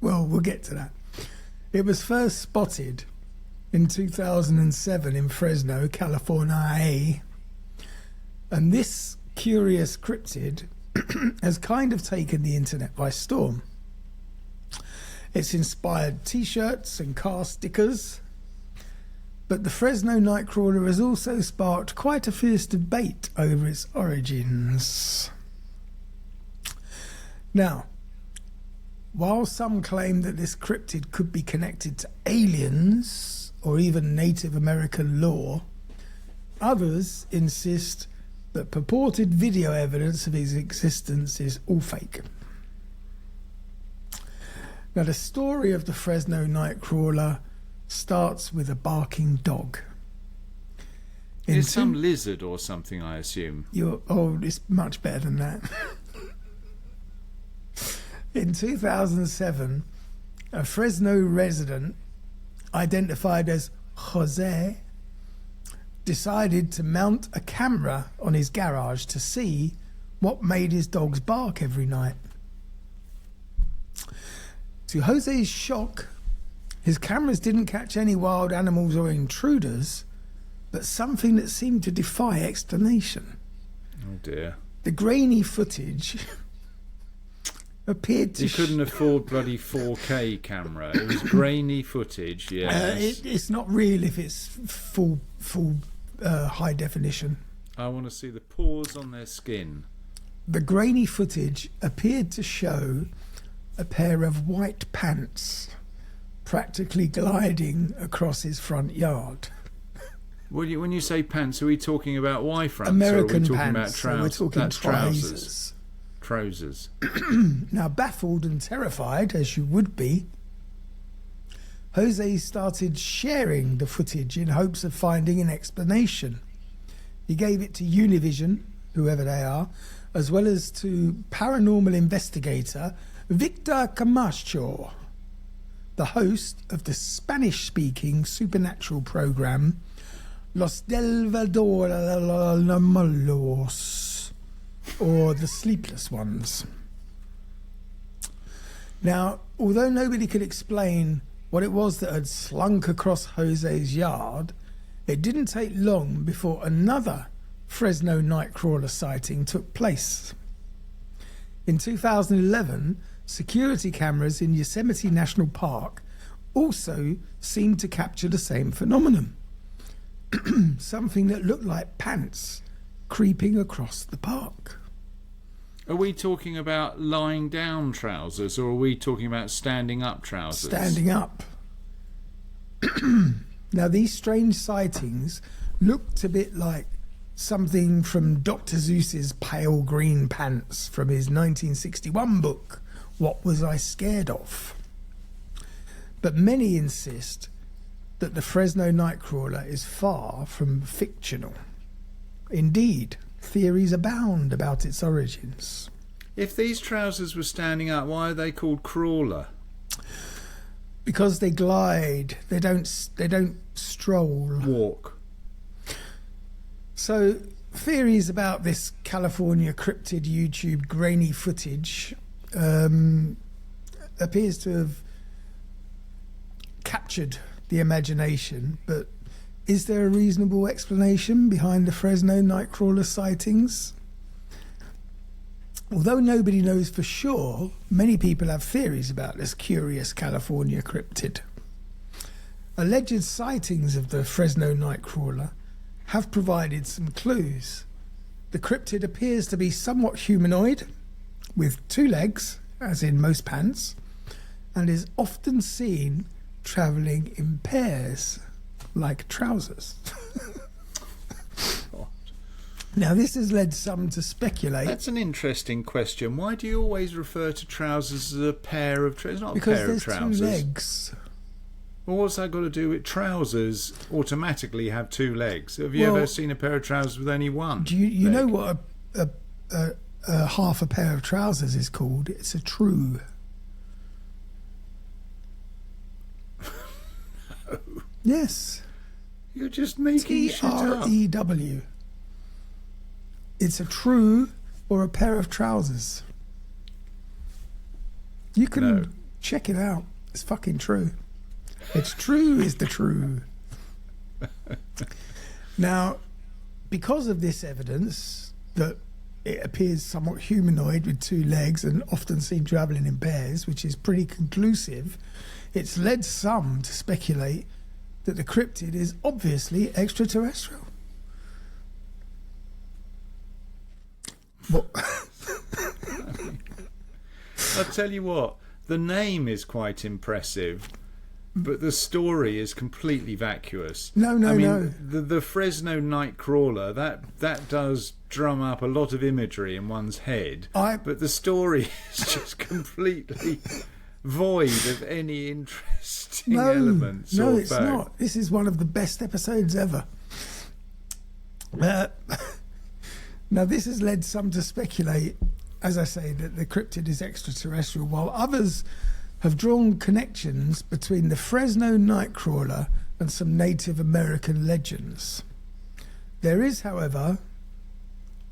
Well, we'll get to that. It was first spotted in 2007 in Fresno, California. And this curious cryptid has kind of taken the internet by storm. It's inspired t-shirts and car stickers. But the Fresno Nightcrawler has also sparked quite a fierce debate over its origins. Now, while some claim that this cryptid could be connected to aliens or even Native American lore, others insist that purported video evidence of his existence is all fake. Now, the story of the Fresno Nightcrawler starts with a barking dog. It's some lizard or something, I assume. It's much better than that. In 2007, a Fresno resident identified as Jose decided to mount a camera on his garage to see what made his dogs bark every night. To Jose's shock, his cameras didn't catch any wild animals or intruders, but something that seemed to defy explanation. Oh dear. The grainy footage appeared to... You couldn't afford bloody 4K camera. It was grainy footage, yes. It's not real if it's full high definition. I want to see the pores on their skin. The grainy footage appeared to show a pair of white pants practically gliding across his front yard. When you say pants, are we talking about Y-fronts? American or are we talking pants. about So we're talking trousers. Trousers. Now, baffled and terrified, as you would be, Jose started sharing the footage in hopes of finding an explanation. He gave it to Univision, whoever they are, as well as to paranormal investigator Victor Camacho, the host of the Spanish-speaking supernatural program Los Delvadores, or the Sleepless Ones. Now, although nobody could explain what it was that had slunk across Jose's yard, it didn't take long before another Fresno Nightcrawler sighting took place. In 2011, security cameras in Yosemite National Park also seemed to capture the same phenomenon. Something that looked like pants creeping across the park. Are we talking about lying down trousers, or are we talking about standing up trousers? Standing up. Now, these strange sightings looked a bit like something from Dr. Seuss's Pale Green Pants from his 1961 book, What Was I Scared Of? But many insist that the Fresno Nightcrawler is far from fictional. Indeed, theories abound about its origins. If these trousers were standing up, why are they called crawler? Because they glide. They don't stroll. Walk. So, theories about this California cryptid YouTube grainy footage appears to have captured the imagination, but is there a reasonable explanation behind the Fresno Nightcrawler sightings? Although nobody knows for sure, many people have theories about this curious California cryptid. Alleged sightings of the Fresno Nightcrawler have provided some clues. The cryptid appears to be somewhat humanoid, with 2 legs, as in most pants, and is often seen travelling in pairs, like trousers. Now, this has led some to speculate. That's an interesting question. Why do you always refer to trousers as a pair of trousers? Not because a pair of trousers. Because there's 2 legs. Well, what's that got to do with trousers automatically have 2 legs? Have you ever seen a pair of trousers with only one? Do you know what a half a pair of trousers is called? It's a true. No. Yes. You're just making shit up. TREW. It's a true or a pair of trousers. You can check it out. It's fucking true. It's true is the true. Now, because of this evidence that it appears somewhat humanoid with 2 legs and often seen travelling in pairs, which is pretty conclusive, it's led some to speculate that the cryptid is obviously extraterrestrial. I'll tell you what, the name is quite impressive, but the story is completely vacuous. No. The Fresno Nightcrawler, that does drum up a lot of imagery in one's head, but the story is just completely void of any interesting elements. No, it's not. This is one of the best episodes ever. Now, this has led some to speculate, as I say, that the cryptid is extraterrestrial, while others have drawn connections between the Fresno Nightcrawler and some Native American legends. There is, however,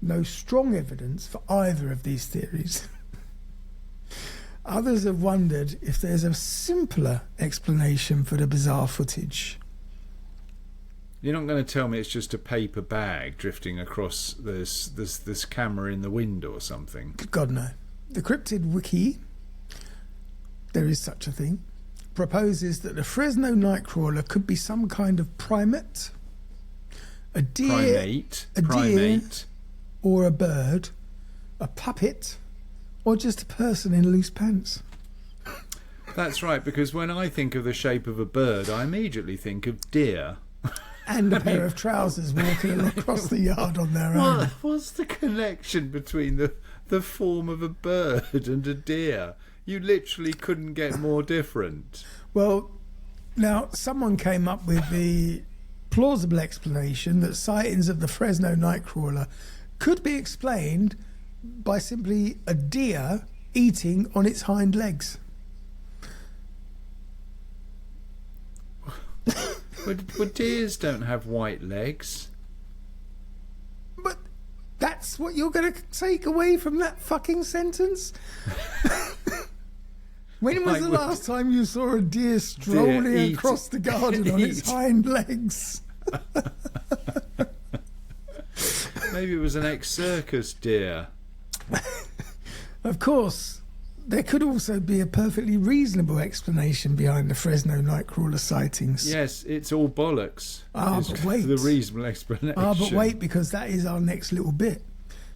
no strong evidence for either of these theories. Others have wondered if there's a simpler explanation for the bizarre footage. You're not going to tell me it's just a paper bag drifting across this camera in the wind or something? God, no. The Cryptid Wiki, there is such a thing, proposes that the Fresno Nightcrawler could be some kind of primate, a deer, deer, or a bird, a puppet, or just a person in loose pants. That's right, because when I think of the shape of a bird, I immediately think of deer. and a pair of trousers walking across the yard on their own. What's the connection between the form of a bird and a deer? You literally couldn't get more different. Well, now someone came up with the plausible explanation that sightings of the Fresno Nightcrawler could be explained by simply a deer eating on its hind legs. But deers don't have white legs. But that's what you're going to take away from that fucking sentence? When was the last time you saw a deer strolling across the garden on its hind legs? Maybe it was an ex-circus deer. Of course, there could also be a perfectly reasonable explanation behind the Fresno Nightcrawler sightings. Yes, it's all bollocks. But wait. The reasonable explanation. But wait, because that is our next little bit.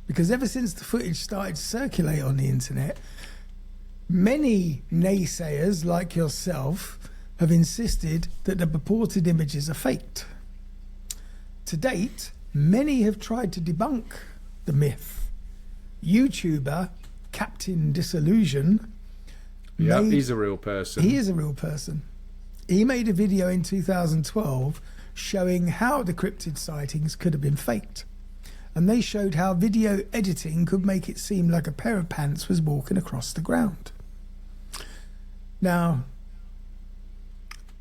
Because ever since the footage started to circulate on the internet, many naysayers like yourself have insisted that the purported images are faked. To date, many have tried to debunk the myth. YouTuber Captain Disillusion. Yeah, he's a real person. He is a real person. He made a video in 2012 showing how the cryptid sightings could have been faked. And they showed how video editing could make it seem like a pair of pants was walking across the ground. Now,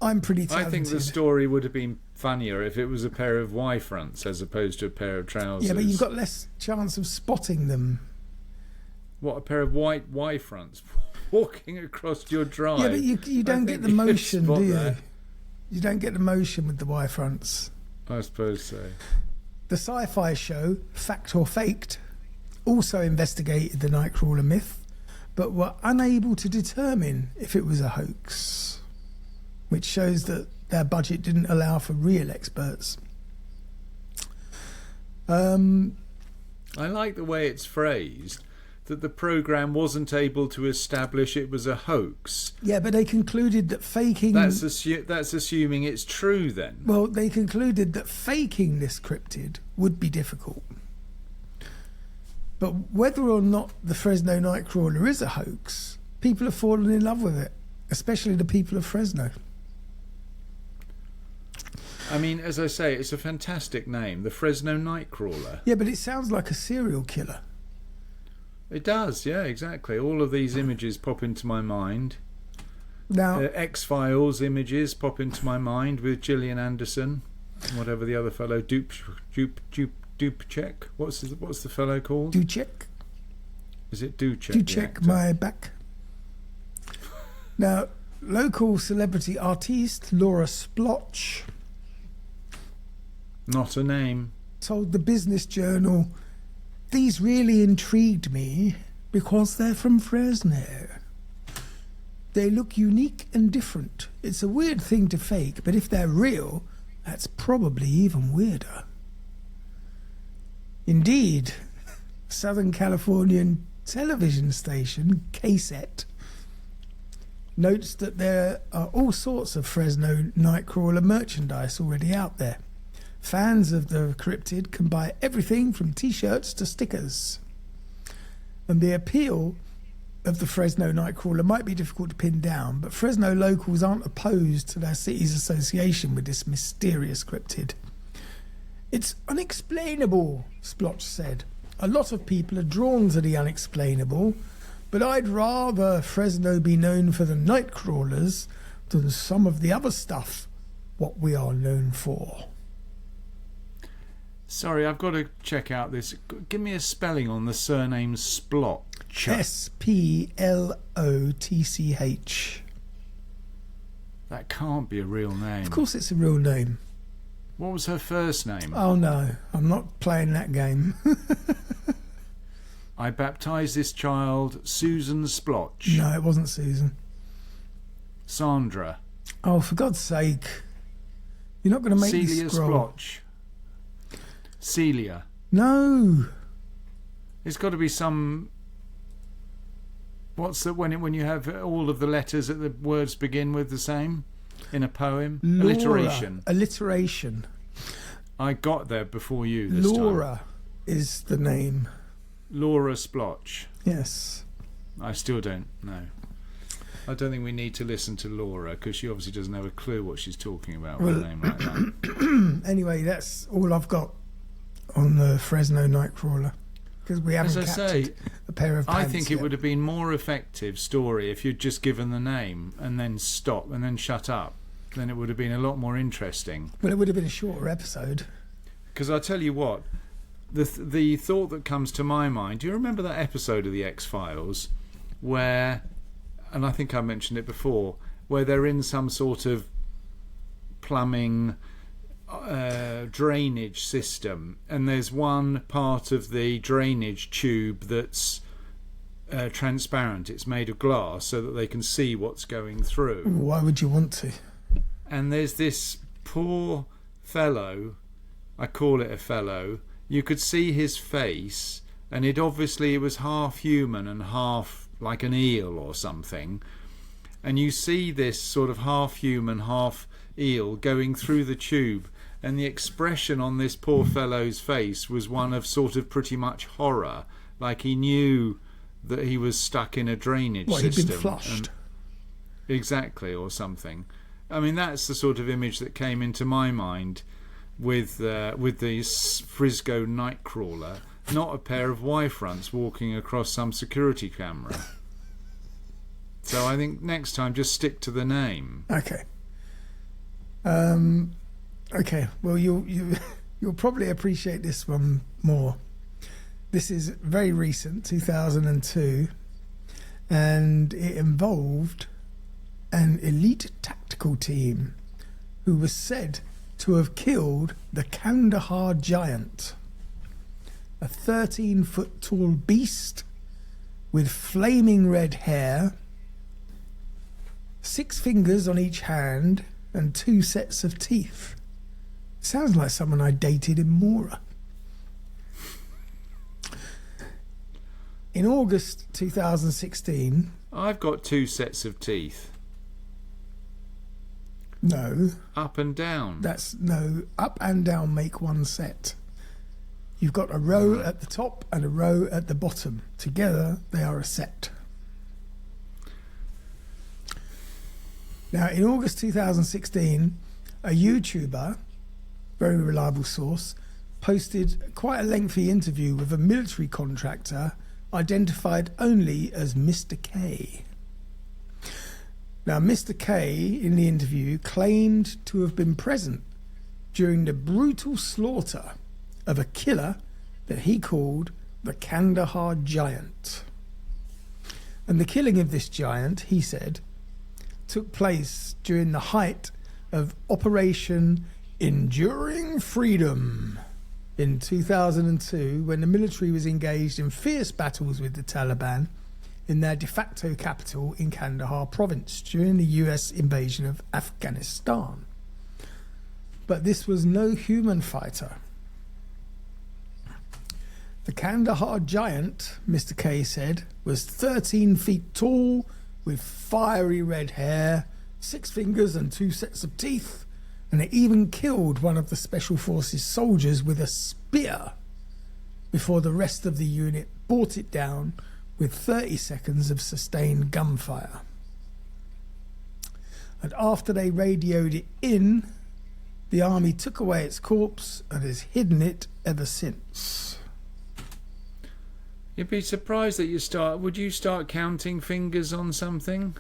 I'm pretty talented. I think the story would have been funnier if it was a pair of Y-fronts as opposed to a pair of trousers. Yeah, but you've got less chance of spotting them. What, a pair of white Y-fronts walking across your drive? Yeah, but you don't get the motion, do you? That. You don't get the motion with the Y-fronts. I suppose so. The sci-fi show, Fact or Faked, also investigated the Nightcrawler myth, but were unable to determine if it was a hoax, which shows that their budget didn't allow for real experts. I like the way it's phrased, that the programme wasn't able to establish it was a hoax. Yeah, but they concluded that faking... That's assuming it's true then. Well, they concluded that faking this cryptid would be difficult. But whether or not the Fresno Nightcrawler is a hoax, people have fallen in love with it, especially the people of Fresno. I mean, as I say, it's a fantastic name, the Fresno Nightcrawler. Yeah, but it sounds like a serial killer. It does, yeah, exactly. All of these images pop into my mind. Now, X-Files images pop into my mind with Gillian Anderson, whatever the other fellow, Dupchek. What's the fellow called? Dupchek. Is it Dupchek? Dupchek, my back. Now, local celebrity artiste Laura Splotch. Not a name. Told the Business Journal, "These really intrigued me because they're from Fresno. They look unique and different. It's a weird thing to fake, but if they're real, that's probably even weirder." Indeed, Southern Californian television station KSET notes that there are all sorts of Fresno Nightcrawler merchandise already out there. Fans of the cryptid can buy everything from t-shirts to stickers. And the appeal of the Fresno Nightcrawler might be difficult to pin down, but Fresno locals aren't opposed to their city's association with this mysterious cryptid. "It's unexplainable," Splotch said. "A lot of people are drawn to the unexplainable, but I'd rather Fresno be known for the Nightcrawlers than some of the other stuff what we are known for." Sorry, I've got to check out this. Give me a spelling on the surname Splotch. Splotch. That can't be a real name. Of course it's a real name. What was her first name? Oh no, I'm not playing that game. I baptised this child Susan Splotch. No, it wasn't Susan. Sandra. Oh, for God's sake. You're not going to make me Celia scroll. Splotch. Celia. No. It's got to be some... What's that when you have all of the letters that the words begin with the same? In a poem? Laura. Alliteration. Alliteration. I got there before you this time. Laura is the name. Laura Splotch. Yes. I still don't know. I don't think we need to listen to Laura because she obviously doesn't have a clue what she's talking about with a name like that. Anyway, that's all I've got on the Fresno Nightcrawler because we haven't captured a pair of pants I think it would have been more effective story if you'd just given the name and then stop and then shut up. Then it would have been a lot more interesting. Well, it would have been a shorter episode. Because I tell you what, the thought that comes to my mind, do you remember that episode of The X-Files where, and I think I mentioned it before, where they're in some sort of plumbing drainage system and there's one part of the drainage tube that's transparent. It's made of glass so that they can see what's going through. Why would you want to? And there's this poor fellow, I call it a fellow, you could see his face and it was half human and half like an eel or something, and you see this sort of half human half eel going through the tube, and the expression on this poor fellow's face was one of sort of pretty much horror, like he knew that he was stuck in a drainage system. He'd been flushed. Exactly, or something. I mean, that's the sort of image that came into my mind with the Fresno Nightcrawler, not a pair of Y-fronts walking across some security camera. So I think next time just stick to the name. Okay. Okay. Well, you'll probably appreciate this one more. This is very recent, 2002, and it involved an elite tactical team who was said to have killed the Kandahar giant, a 13-foot tall beast with flaming red hair, 6 fingers on each hand, and 2 sets of teeth. Sounds like someone I dated in Mora. In August 2016... I've got 2 sets of teeth. No. Up and down. No, up and down make 1 set. You've got a row at the top and a row at the bottom. Together, they are a set. Now, in August 2016, a YouTuber, very reliable source, posted quite a lengthy interview with a military contractor identified only as Mr. K. Now, Mr. K, in the interview, claimed to have been present during the brutal slaughter of a killer that he called the Kandahar giant. And the killing of this giant, he said, took place during the height of Operation Enduring Freedom in 2002, when the military was engaged in fierce battles with the Taliban in their de facto capital in Kandahar province during the US invasion of Afghanistan. But this was no human fighter. The Kandahar giant, Mr. K said, was 13 feet tall, with fiery red hair, 6 fingers and 2 sets of teeth, and it even killed one of the Special Forces soldiers with a spear before the rest of the unit brought it down with 30 seconds of sustained gunfire. And after they radioed it in, the army took away its corpse and has hidden it ever since. You'd be surprised that would you start counting fingers on something?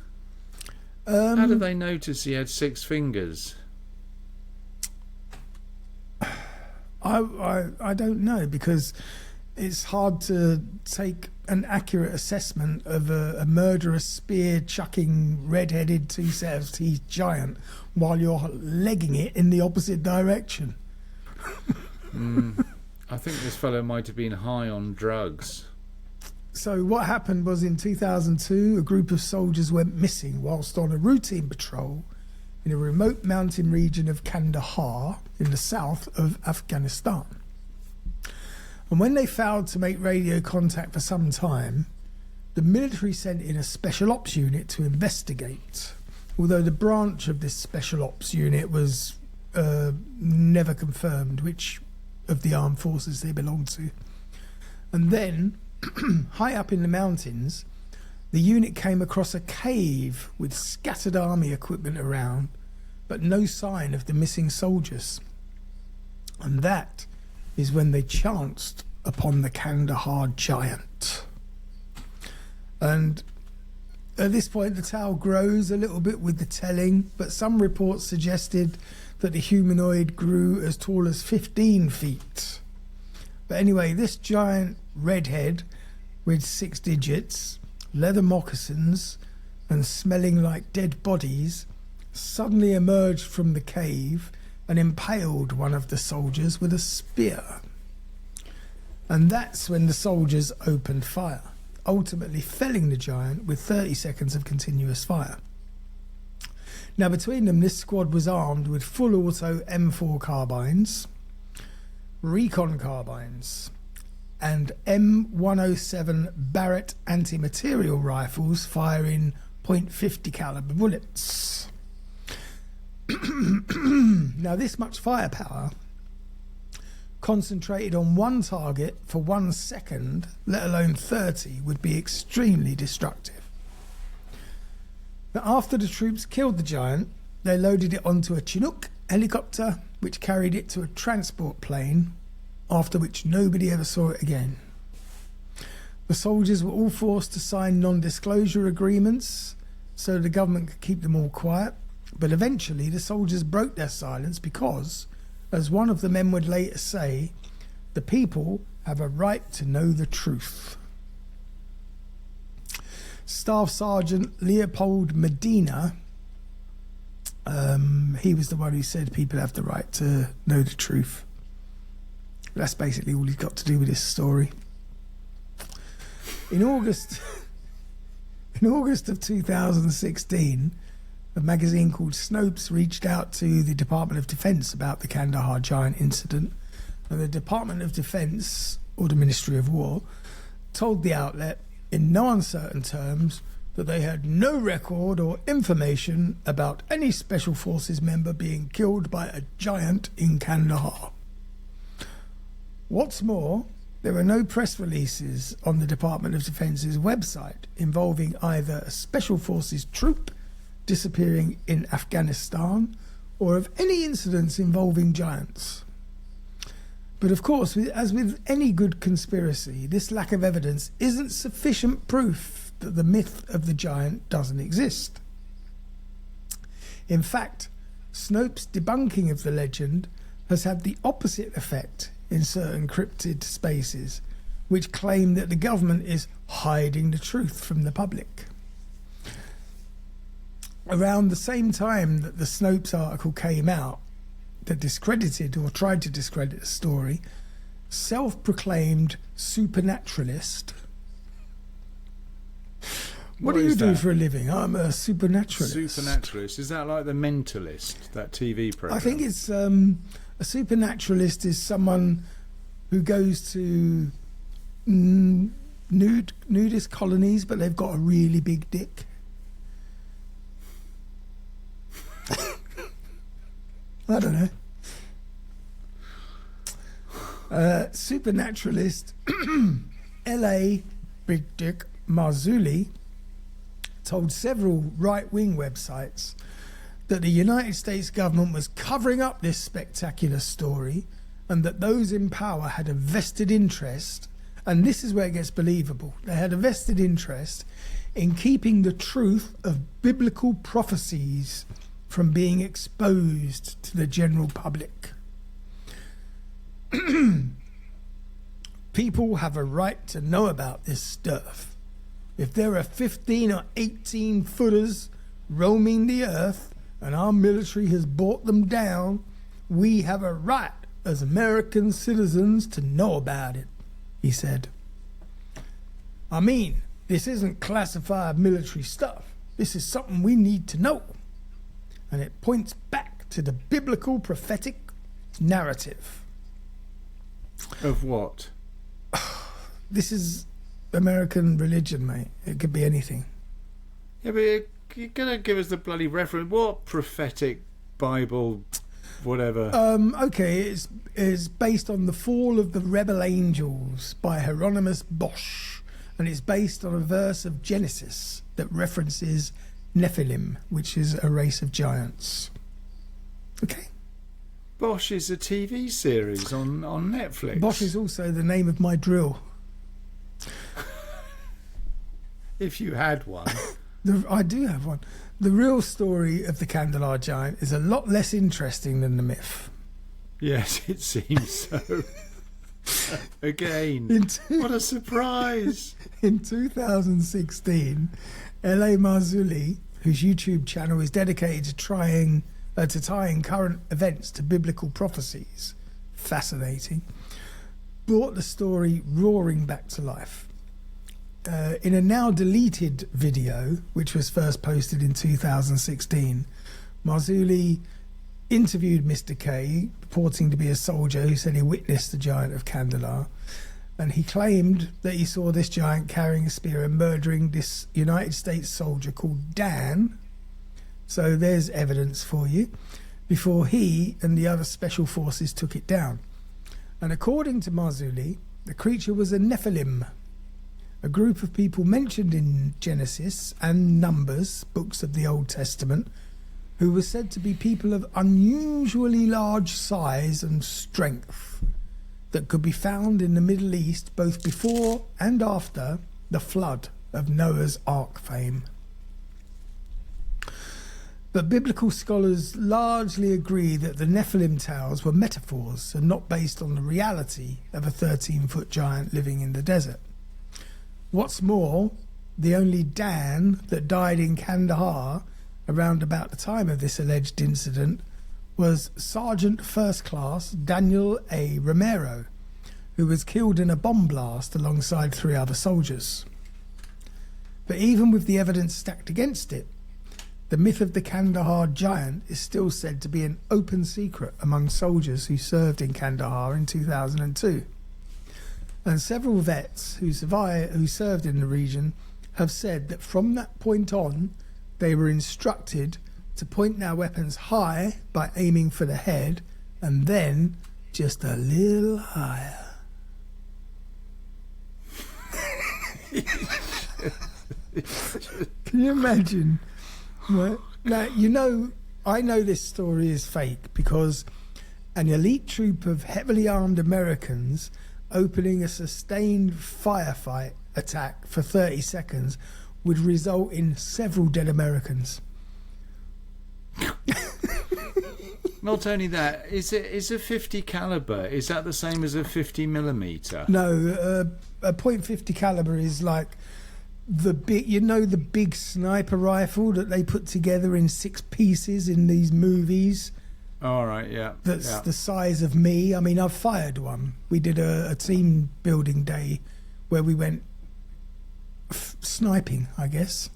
How did they notice he had 6 fingers? I don't know, because it's hard to take an accurate assessment of a murderous spear-chucking, red-headed, 2 sets of teeth giant while you're legging it in the opposite direction. I think this fellow might have been high on drugs. So what happened was, in 2002, a group of soldiers went missing whilst on a routine patrol in a remote mountain region of Kandahar in the south of Afghanistan. And when they failed to make radio contact for some time, the military sent in a special ops unit to investigate, although the branch of this special ops unit was never confirmed which of the armed forces they belonged to. And then, high up in the mountains, the unit came across a cave with scattered army equipment around, but no sign of the missing soldiers. And that is when they chanced upon the Kandahar giant. And at this point, the tale grows a little bit with the telling, but some reports suggested that the humanoid grew as tall as 15 feet. But anyway, this giant redhead with 6 digits, leather moccasins, and smelling like dead bodies suddenly emerged from the cave and impaled one of the soldiers with a spear. And that's when the soldiers opened fire, ultimately felling the giant with 30 seconds of continuous fire. Now, between them, this squad was armed with full auto M4 carbines, recon carbines, and M107 Barrett anti-material rifles firing .50 caliber bullets. Now, this much firepower concentrated on one target for 1 second, let alone 30, would be extremely destructive. Now, after the troops killed the giant, they loaded it onto a Chinook helicopter, which carried it to a transport plane, after which nobody ever saw it again. The soldiers were all forced to sign non-disclosure agreements so the government could keep them all quiet, but eventually the soldiers broke their silence because, as one of the men would later say, the people have a right to know the truth. Staff Sergeant Leopold Medina, he was the one who said people have the right to know the truth. That's basically all he's got to do with this story. In August of 2016, a magazine called Snopes reached out to the Department of Defense about the Kandahar giant incident, and the Department of Defense, or the Ministry of War, told the outlet in no uncertain terms that they had no record or information about any Special Forces member being killed by a giant in Kandahar. What's more, there were no press releases on the Department of Defense's website involving either a Special Forces troop disappearing in Afghanistan or of any incidents involving giants. But of course, as with any good conspiracy, this lack of evidence isn't sufficient proof that the myth of the giant doesn't exist. In fact, Snopes' debunking of the legend has had the opposite effect in certain cryptid spaces, which claim that the government is hiding the truth from the public. Around the same time that the Snopes article came out that discredited or tried to discredit the story, self-proclaimed supernaturalist. What do you do for a living? I'm a supernaturalist. Supernaturalist? Is that like The Mentalist, that TV program? I think it's a supernaturalist is someone who goes to nudist colonies, but they've got a really big dick. I don't know. Supernaturalist L.A. Big Dick Marzulli told several right-wing websites that the United States government was covering up this spectacular story and that those in power had a vested interest, and this is where it gets believable, they had a vested interest in keeping the truth of biblical prophecies from being exposed to the general public. People have a right to know about this stuff. If there are 15 or 18 footers roaming the earth and our military has brought them down, we have a right as American citizens to know about it, he said. I mean, this isn't classified military stuff. This is something we need to know. And it points back to the biblical prophetic narrative. Of what? This is American religion, mate. It could be anything. Yeah, but you're going to give us the bloody reference. What prophetic Bible whatever. Okay, it's based on The Fall of the Rebel Angels by Hieronymus Bosch, and it's based on a verse of Genesis that references Nephilim, which is a race of giants. Okay. Bosch is a TV series on Netflix. Bosch is also the name of my drill. If you had one. I do have one. The real story of the Kandahar giant is a lot less interesting than the myth. Yes, it seems so. Again, what a surprise. In 2016, L.A. Marzulli, whose YouTube channel is dedicated to tying current events to biblical prophecies, fascinating, brought the story roaring back to life. In a now deleted video, which was first posted in 2016, Marzulli interviewed Mr. K, purporting to be a soldier who said he witnessed the giant of Kandahar, and he claimed that he saw this giant carrying a spear and murdering this United States soldier called Dan. So there's evidence for you, before he and the other special forces took it down. And according to Marzulli, the creature was a Nephilim, a group of people mentioned in Genesis and Numbers, books of the Old Testament, who were said to be people of unusually large size and strength that could be found in the Middle East both before and after the flood of Noah's Ark fame. But biblical scholars largely agree that the Nephilim tales were metaphors and not based on the reality of a 13-foot giant living in the desert. What's more, the only Dan that died in Kandahar around about the time of this alleged incident was Sergeant First Class Daniel A. Romero, who was killed in a bomb blast alongside 3 other soldiers. But even with the evidence stacked against it, the myth of the Kandahar giant is still said to be an open secret among soldiers who served in Kandahar in 2002. And several vets who served in the region have said that from that point on, they were instructed to point their weapons high by aiming for the head, and then just a little higher. Can you imagine? Right? Now, I know this story is fake because an elite troop of heavily armed Americans opening a sustained firefight attack for 30 seconds would result in several dead Americans. Not only that, is a 50 caliber, is that the same as a 50 millimeter? No, a .50 caliber is like the big sniper rifle that they put together in 6 pieces in these movies. All right, yeah. That's the size of me. I mean, I've fired one. We did a team building day where we went sniping, I guess.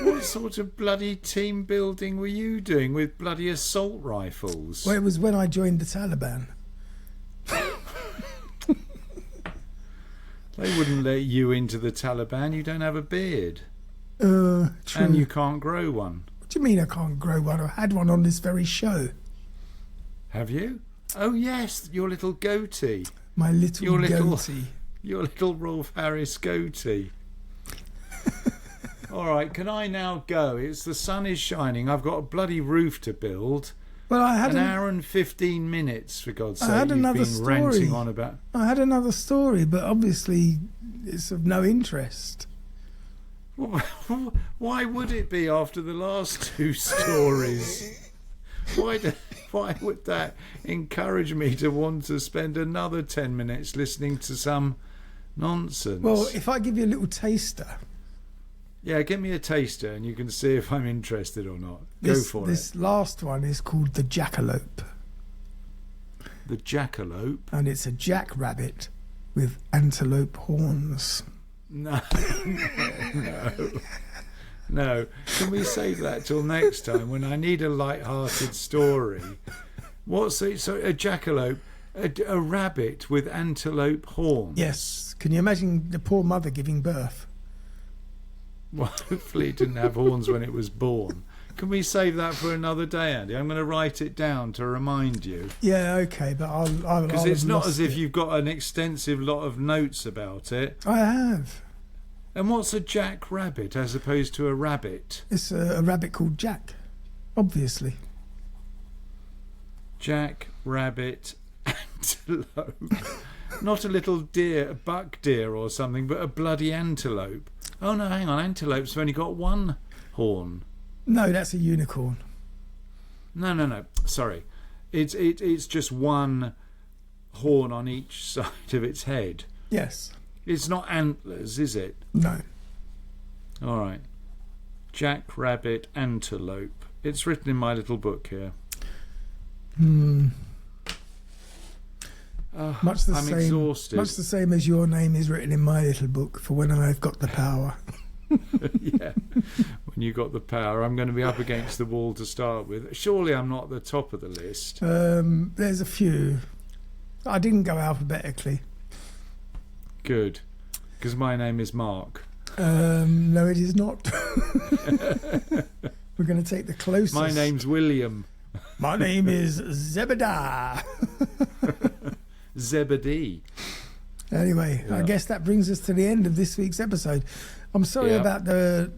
What sort of bloody team building were you doing with bloody assault rifles? Well, it was when I joined the Taliban. They wouldn't let you into the Taliban. You don't have a beard. True. And you can't grow one. What do you mean I can't grow one? I had one on this very show. Have you? Oh, yes, your little goatee. My little goatee. Your little Rolf Harris goatee. All right, can I now go? The sun is shining. I've got a bloody roof to build. Well, I had an hour and 15 minutes, for God's sake. I had another You've been story. Ranting on about. I had another story, but obviously it's of no interest. Why would it be after the last 2 stories? Why would that encourage me to want to spend another 10 minutes listening to some nonsense? Well, if I give you a little taster. Yeah, give me a taster and you can see if I'm interested or not. Go for it. This last one is called the jackalope. The jackalope? And it's a jackrabbit with antelope horns. No. No. Can we save that till next time when I need a light-hearted story? So a jackalope, a rabbit with antelope horns? Yes. Can you imagine the poor mother giving birth? Well, hopefully it didn't have horns when it was born. Can we save that for another day, Andy? I'm going to write it down to remind you. Yeah, okay, but I'll because it's not as if you've got an extensive lot of notes about it. I have. And what's a jackrabbit as opposed to a rabbit? It's a rabbit called Jack, obviously. Jackrabbit antelope. Not a little deer, a buck deer or something, but a bloody antelope. Oh no, hang on, antelopes have only got one horn. No, that's a unicorn. No. Sorry, it's just one horn on each side of its head. Yes. It's not antlers, is it? No. All right. Jackrabbit antelope. It's written in my little book here. Much the I'm same. Exhausted. Much the same as your name is written in my little book for when I've got the power. Yeah. When you got the power, I'm going to be up against the wall to start with. Surely I'm not at the top of the list. There's a few. I didn't go alphabetically. Good. Because my name is Mark. No, it is not. We're going to take the closest. My name's William. My name is Zebediah. Zebedee. Anyway, yeah. I guess that brings us to the end of this week's episode. I'm sorry about the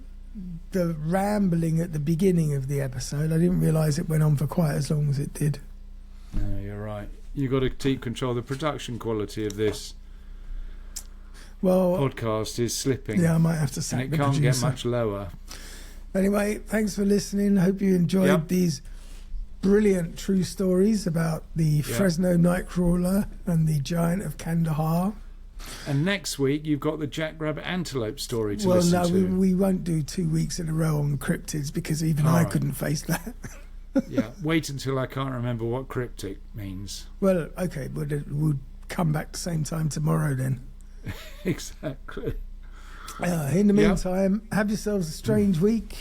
rambling at the beginning of the episode. I didn't realise it went on for quite as long as it did. No, you're right. You've got to keep control of the production quality of this. Well, podcast is slipping. Yeah, I might have to sack the producer. And it can't get much lower. Anyway, thanks for listening. Hope you enjoyed these brilliant true stories about the Fresno Nightcrawler and the Giant of Kandahar. And next week you've got the jackrabbit antelope story to listen to. Well, no, we won't do 2 weeks in a row on cryptids because even I couldn't face that. Yeah, wait until I can't remember what cryptic means. Well, okay, but we'll come back the same time tomorrow then. Exactly. In the meantime, have yourselves a strange week.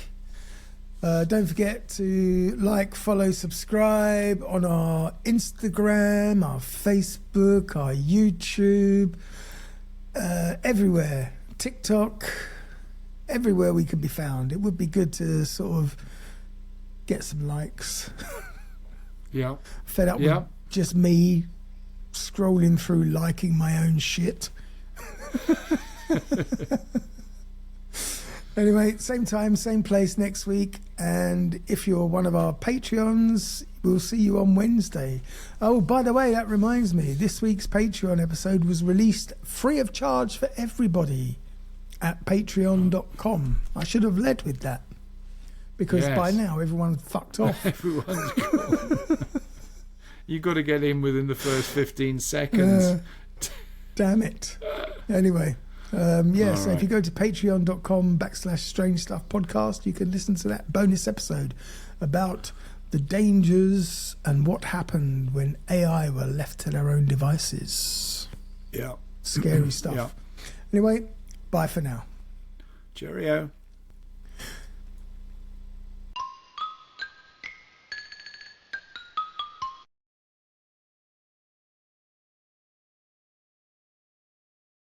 Don't forget to like, follow, subscribe on our Instagram, our Facebook, our YouTube, everywhere. TikTok, everywhere we can be found. It would be good to sort of get some likes. Yeah. Fed up with just me scrolling through liking my own shit. Anyway, same time, same place next week. And if you're one of our Patreons, we'll see you on Wednesday. Oh, by the way, that reminds me, this week's Patreon episode was released free of charge for everybody at patreon.com. I should have led with that. Because by now, everyone's fucked off. Everyone's gone. You've got to get in within the first 15 seconds. Damn it. Anyway. So if you go to patreon.com/strange stuff podcast, you can listen to that bonus episode about the dangers and what happened when AI were left to their own devices. Yeah. Scary stuff. Anyway, bye for now. Cheerio.